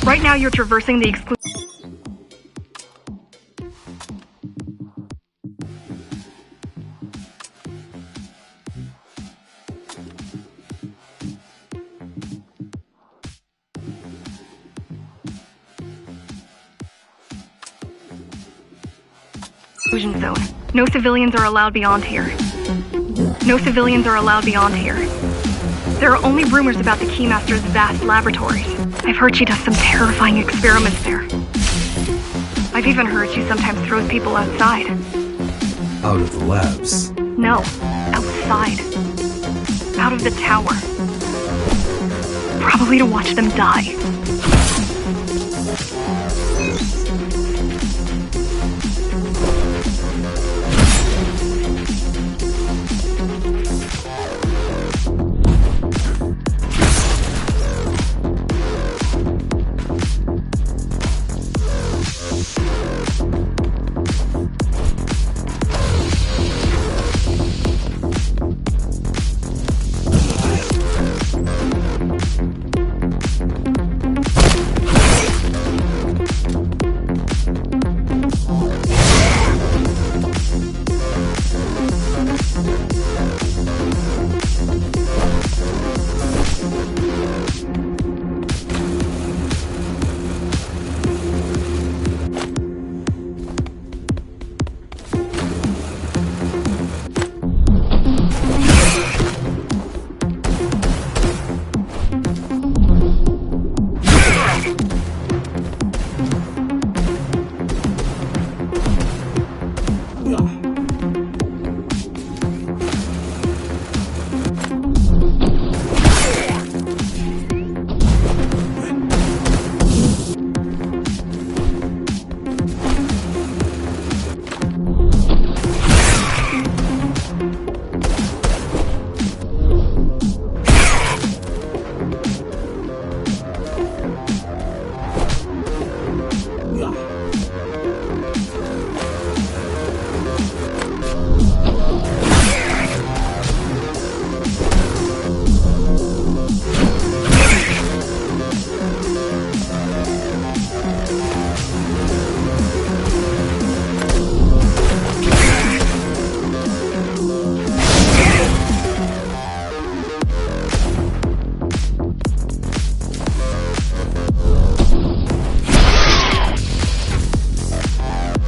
Right now you're traversing the exclusion zone. No civilians are allowed beyond here. No civilians are allowed beyond here. There are only rumors about the Keymaster's vast laboratories. I've heard she does some terrifying experiments there. I've even heard she sometimes throws people outside. Out of the labs. No, outside. Out of the tower. Probably to watch them die.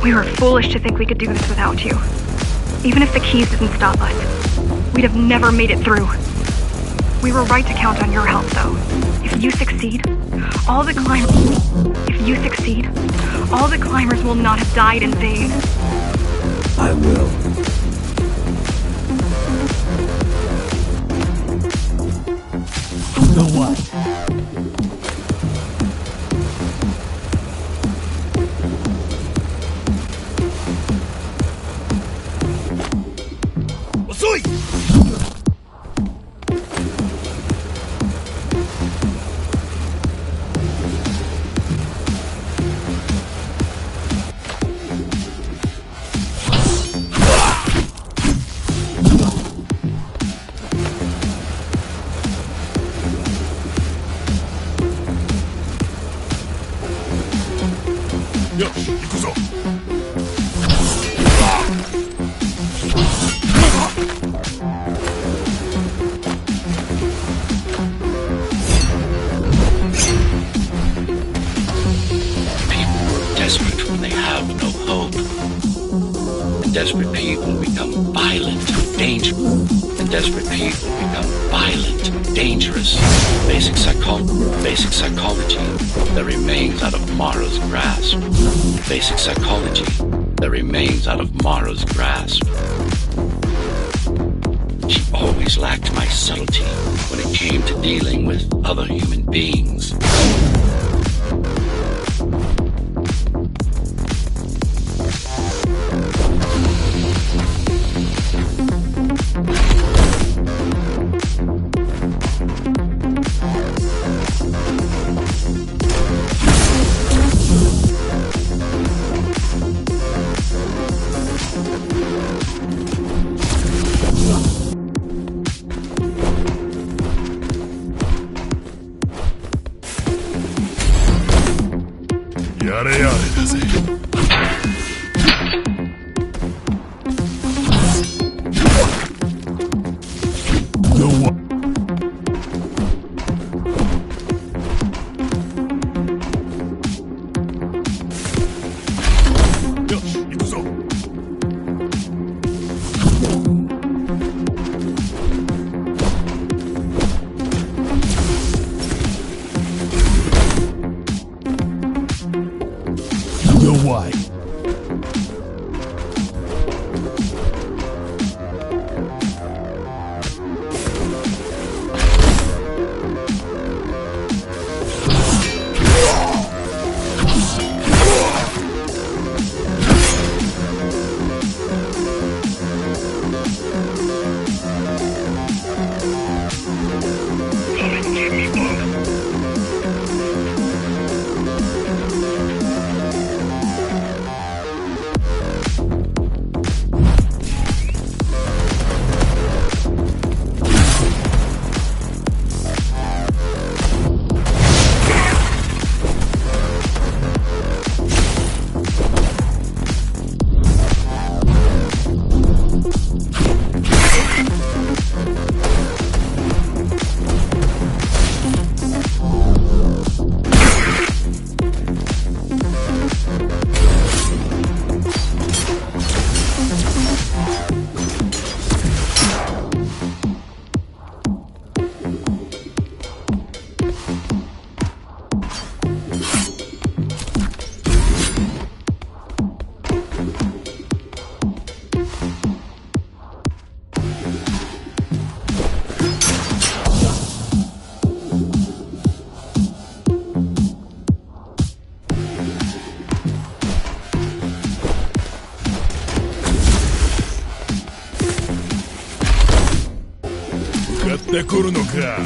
We were foolish to think we could do this without you. Even if the keys didn't stop us, we'd have never made it through. We were right to count on your help, though. If you succeed, all the climbers will not have died in vain. I will. The what? Desperate when they have no hope. And desperate people become violent, dangerous. And desperate people become violent, dangerous. Basic psychology that remains out of Mara's grasp. Basic psychology that remains out of Mara's grasp. She always lacked my subtlety when it came to dealing with other human beings. やれやれだぜ。弱い。よし、行くぞ。弱い。やってくるのか。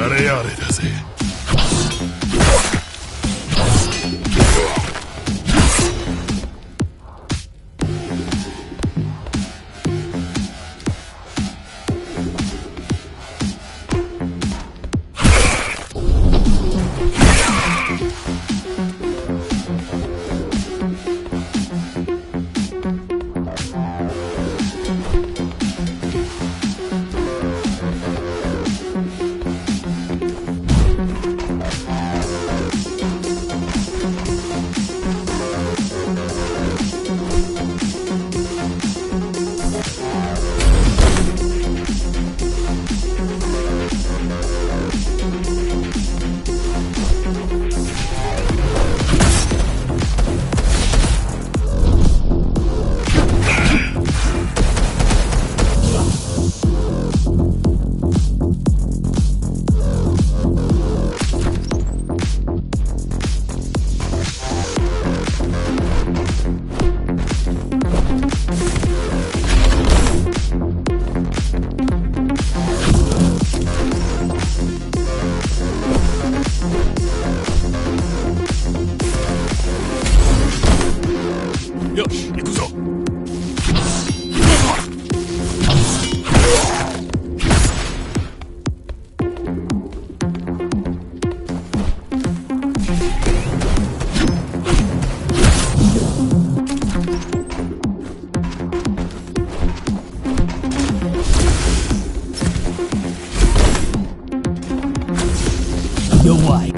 やれやれだぜ。よし、行くぞ。弱い。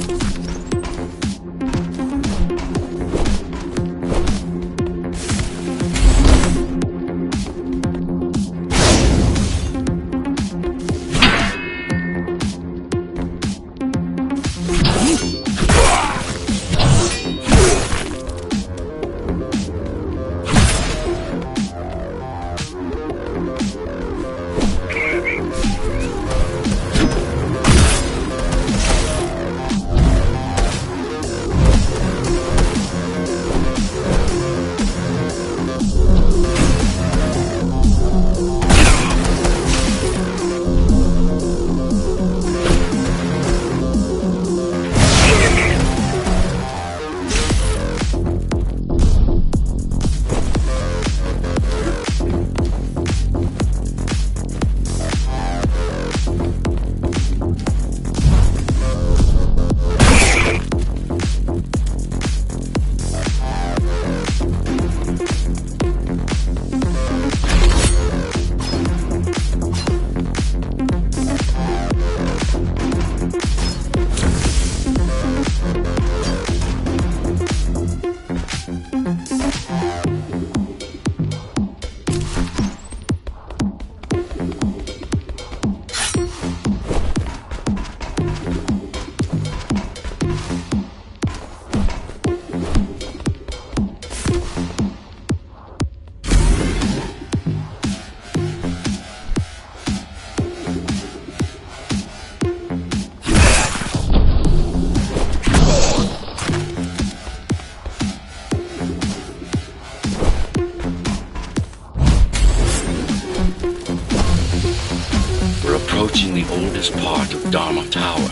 Approaching the oldest part of Dharma Tower.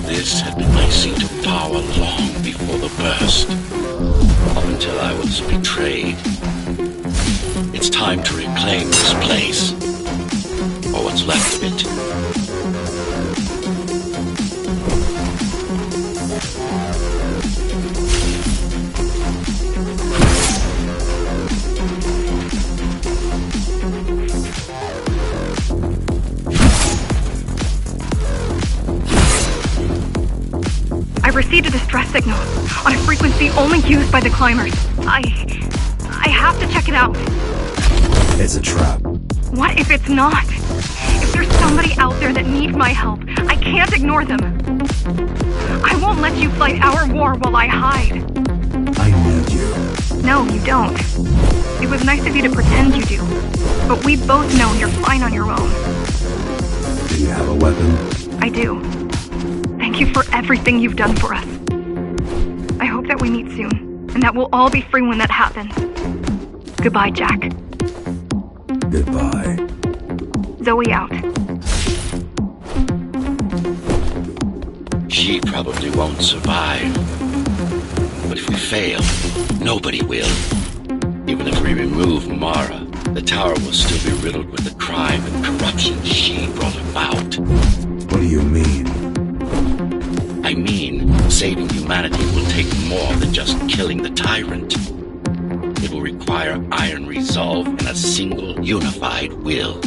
This had been my seat of power long before the burst, up until I was betrayed. It's time to reclaim this place, or what's left of it. I received a distress signal on a frequency only used by the climbers. I have to check it out. It's a trap. What if it's not? If there's somebody out there that needs my help, I can't ignore them. I won't let you fight our war while I hide. I need you. No, you don't. It was nice of you to pretend you do. But we both know you're fine on your own. Do you have a weapon? I do. Thank you for everything you've done for us. I hope that we meet soon, and that we'll all be free when that happens. Goodbye, Jack. Goodbye. Zoe out. She probably won't survive. But if we fail, nobody will. Even if we remove Mara, the tower will still be riddled with the crime and corruption she brought about. What do you mean? I mean, saving humanity will take more than just killing the tyrant. It will require iron resolve and a single unified will.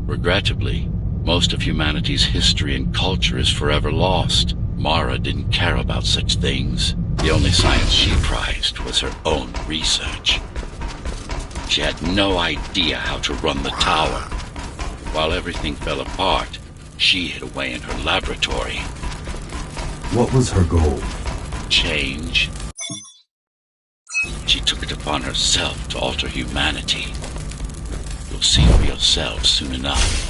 Regrettably, most of humanity's history and culture is forever lost. Mara didn't care about such things. The only science she prized was her own research. She had no idea how to run the tower. While everything fell apart, she hid away in her laboratory. What was her goal? Change. She took it upon herself to alter humanity. You'll see for yourself soon enough.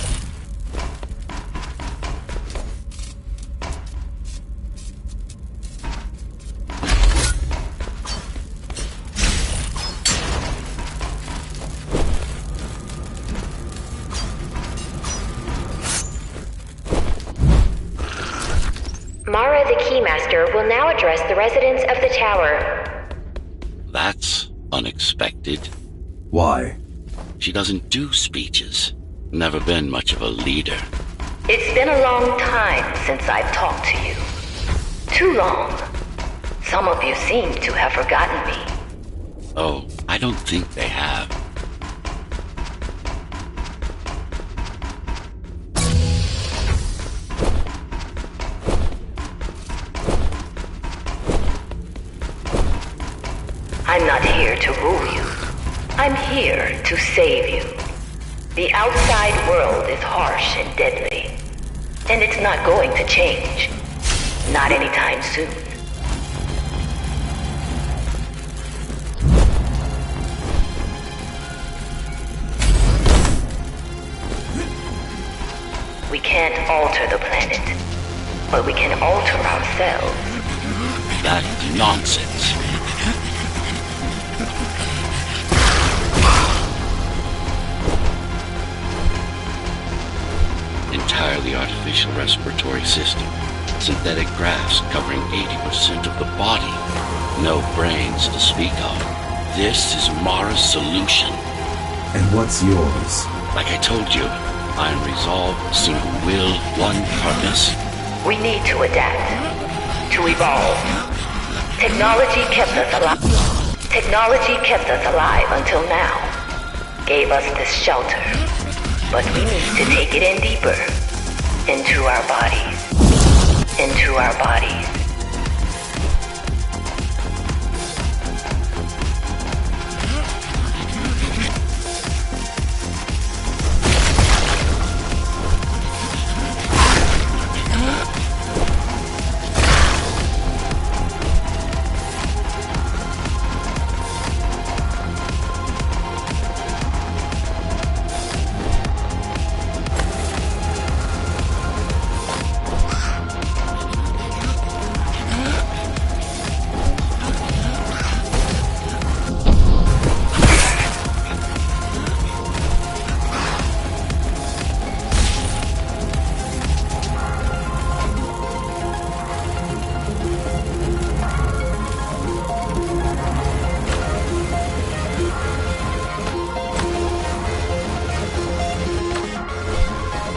Mara the Keymaster will now address the residents of the tower. That's unexpected. Why? She doesn't do speeches. Never been much of a leader. It's been a long time since I've talked to you. Too long. Some of you seem to have forgotten me. Oh, I don't think they have. I'm not here to rule you. I'm here to save you. The outside world is harsh and deadly. And it's not going to change. Not anytime soon. We can't alter the planet, but we can alter ourselves. That's nonsense. Entirely artificial respiratory system. Synthetic grass covering 80% of the body. No brains to speak of. This is Mara's solution. And what's yours? Like I told you, iron resolve, single will, one purpose. We need to adapt. To evolve. Technology kept us alive. Technology kept us alive until now. Gave us this shelter. But we need to take it in deeper. Into our bodies. Into our bodies.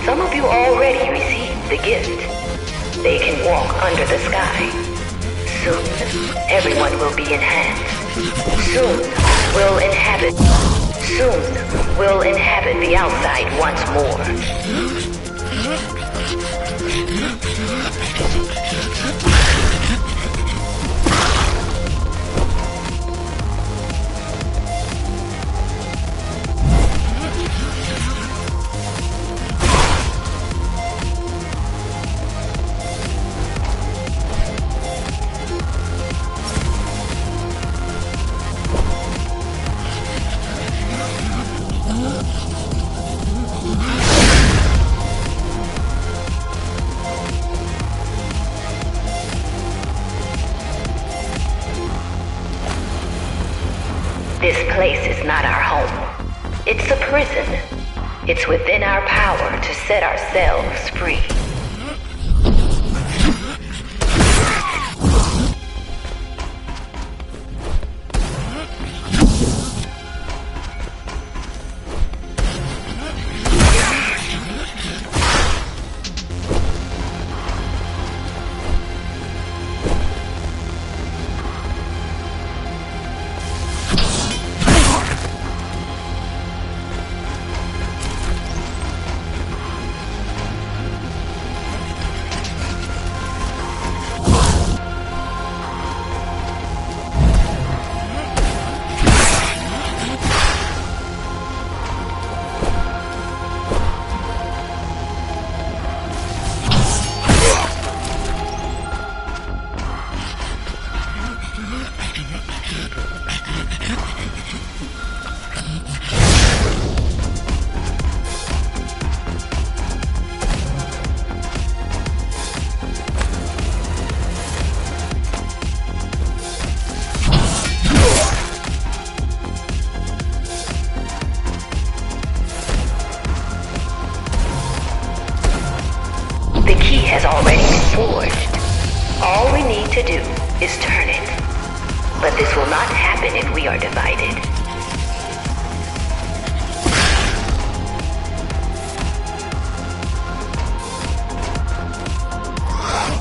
Some of you already received the gift. They can walk under the sky. Soon, everyone will be enhanced. Soon, we'll inhabit. Soon, we'll inhabit the outside once more. This place is not our home. It's a prison. It's within our power to set ourselves free. The key has already been forged. All we need to do is turn it. But this will not happen if we are divided.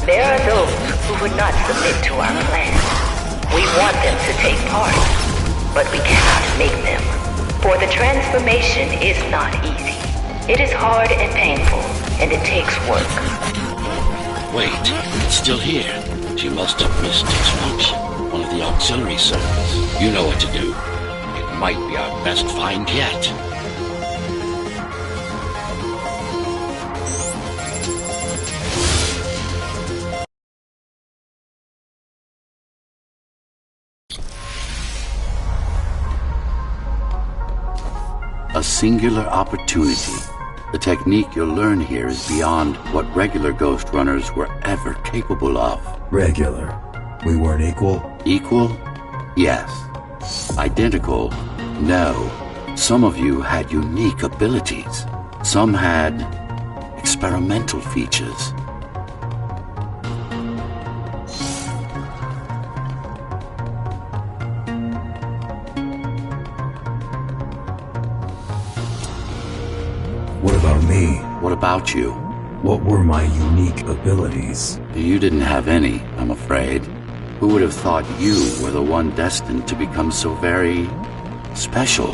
There are those who would not submit to our plan. We want them to take part, but we cannot make them. For the transformation is not easy. It is hard and painful, and it takes work. Wait, it's still here. She must have missed its function. One of the auxiliary circuits. You know what to do. It might be our best find yet. A singular opportunity. The technique you'll learn here is beyond what regular Ghostrunners were ever capable of. Regular. We weren't equal? Equal? Yes. Identical? No. Some of you had unique abilities. Some had experimental features. What about me? What about you? What were my unique abilities? You didn't have any, I'm afraid. Who would have thought you were the one destined to become so very special?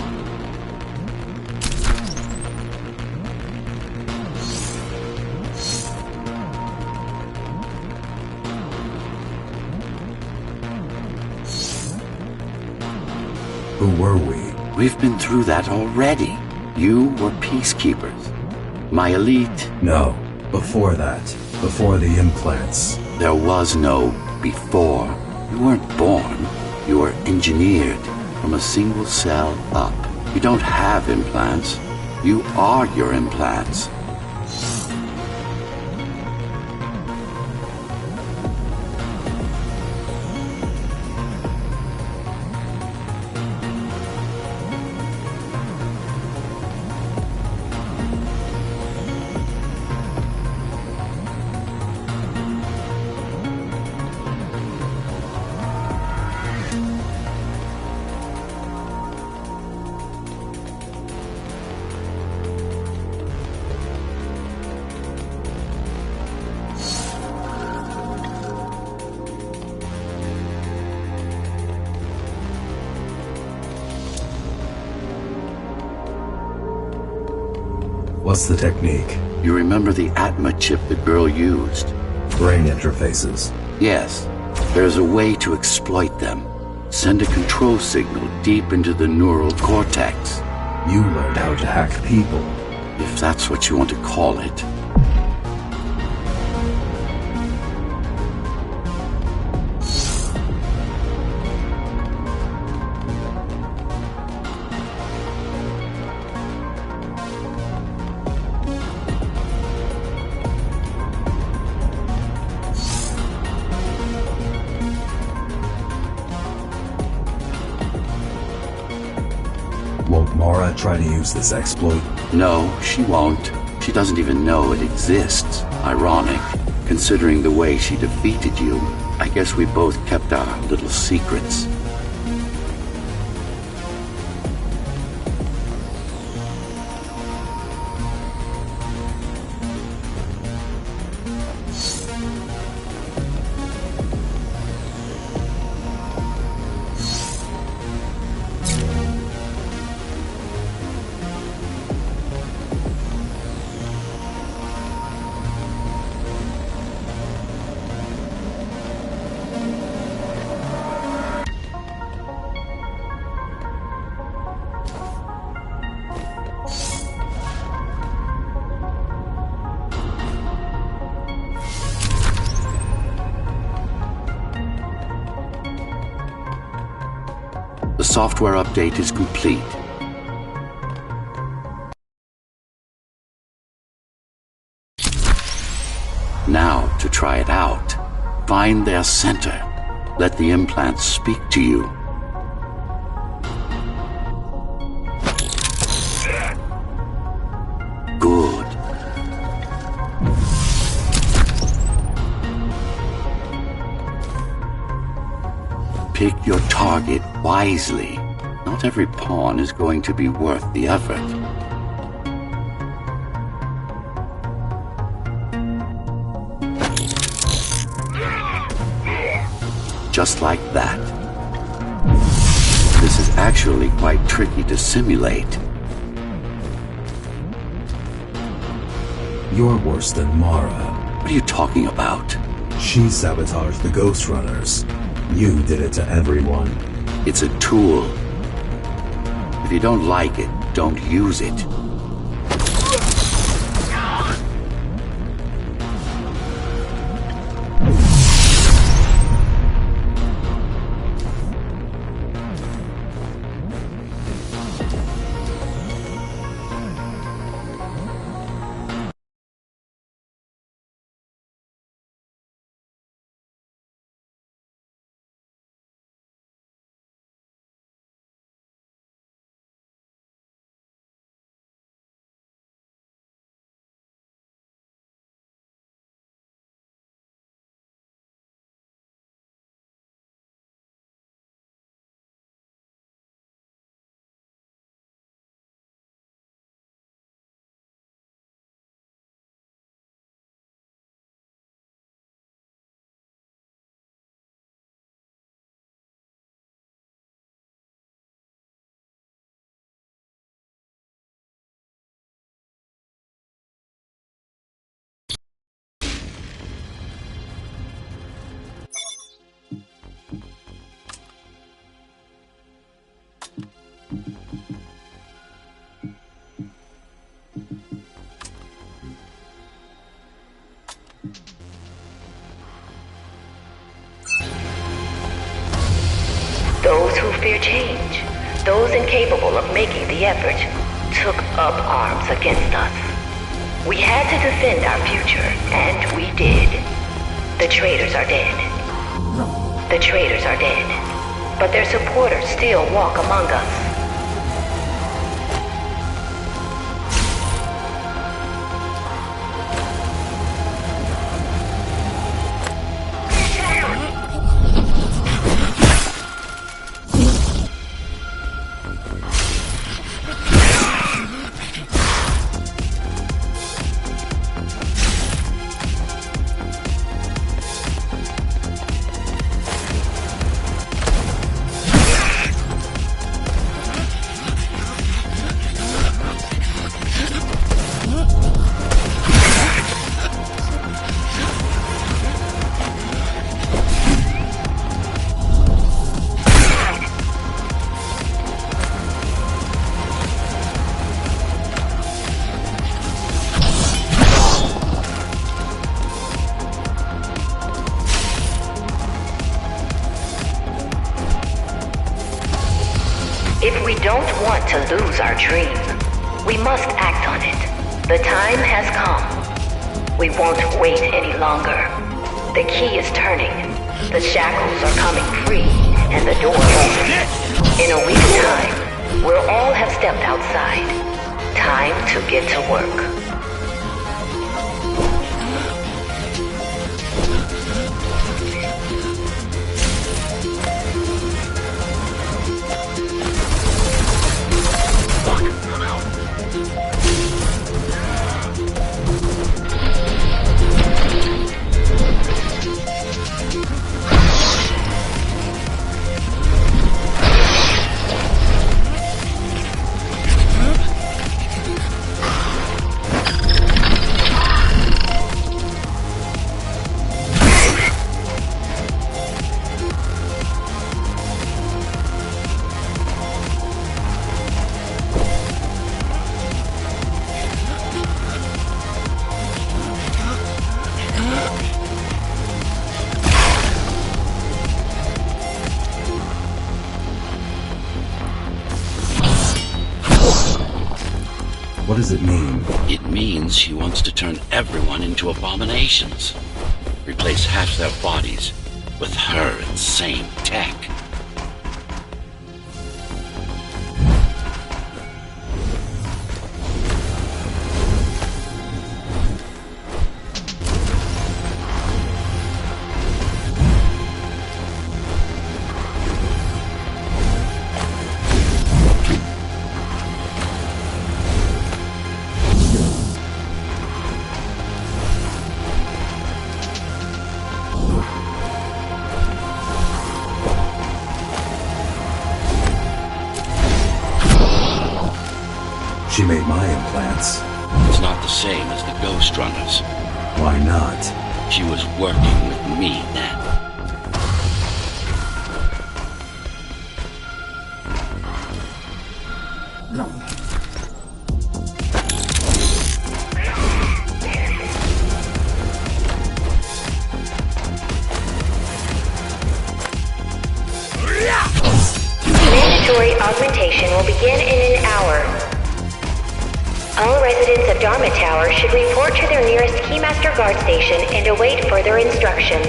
Who were we? We've been through that already. You were peacekeepers. My elite. No, before that. Before the implants. There was no before. You weren't born. You were engineered from a single cell up. You don't have implants. You are your implants. What's the technique? You remember the Atma chip the girl used? Brain interfaces. Yes. There's a way to exploit them. Send a control signal deep into the neural cortex. You learned how to hack people. If that's what you want to call it. Won't Mara try to use this exploit? No, she won't. She doesn't even know it exists. Ironic. Considering the way she defeated you, I guess we both kept our little secrets. The software update is complete. Now to try it out. Find their center. Let the implants speak to you. Good. Pick your target wisely. Not every pawn is going to be worth the effort. Just like that. This is actually quite tricky to simulate. You're worse than Mara. What are you talking about? She sabotaged the Ghostrunners. You did it to everyone. It's a tool. If you don't like it, don't use it. Those who fear change, those incapable of making the effort, took up arms against us. We had to defend our future, and we did. The traitors are dead. The traitors are dead. But their supporters still walk among us. lose our dream. We must act on it. The time has come. We won't wait any longer. The key is turning. The shackles are coming free, and the door opens. In a week's time, we'll all have stepped outside. Time to get to work. What does it mean? It means she wants to turn everyone into abominations. Replace half their bodies with her insane tech. She made my implants. It's not the same as the Ghostrunners. Why not? She was working with me then. Mandatory augmentation will begin in an hour. All residents of Dharma Tower should report to their nearest Keymaster Guard Station and await further instructions.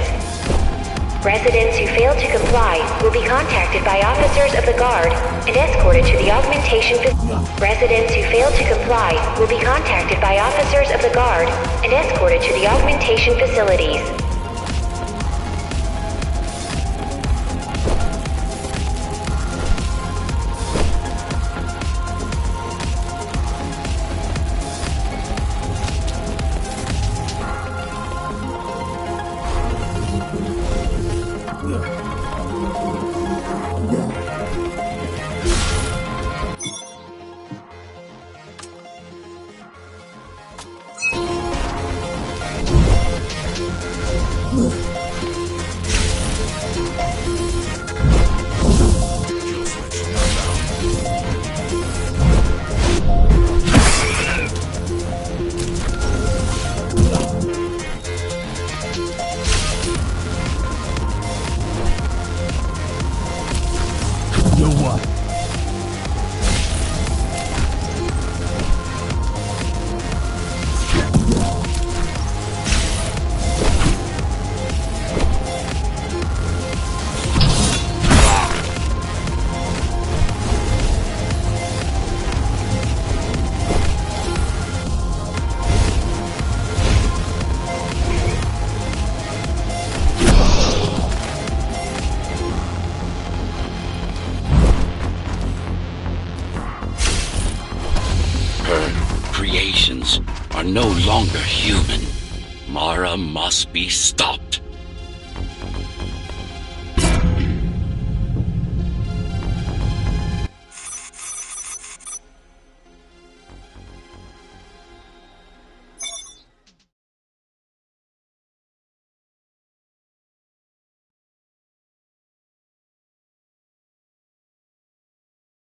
Residents who fail to comply will be contacted by officers of the Guard and escorted to the augmentation Residents who fail to comply will be contacted by officers of the Guard and escorted to the augmentation facilities. Creations are no longer human. Mara must be stopped.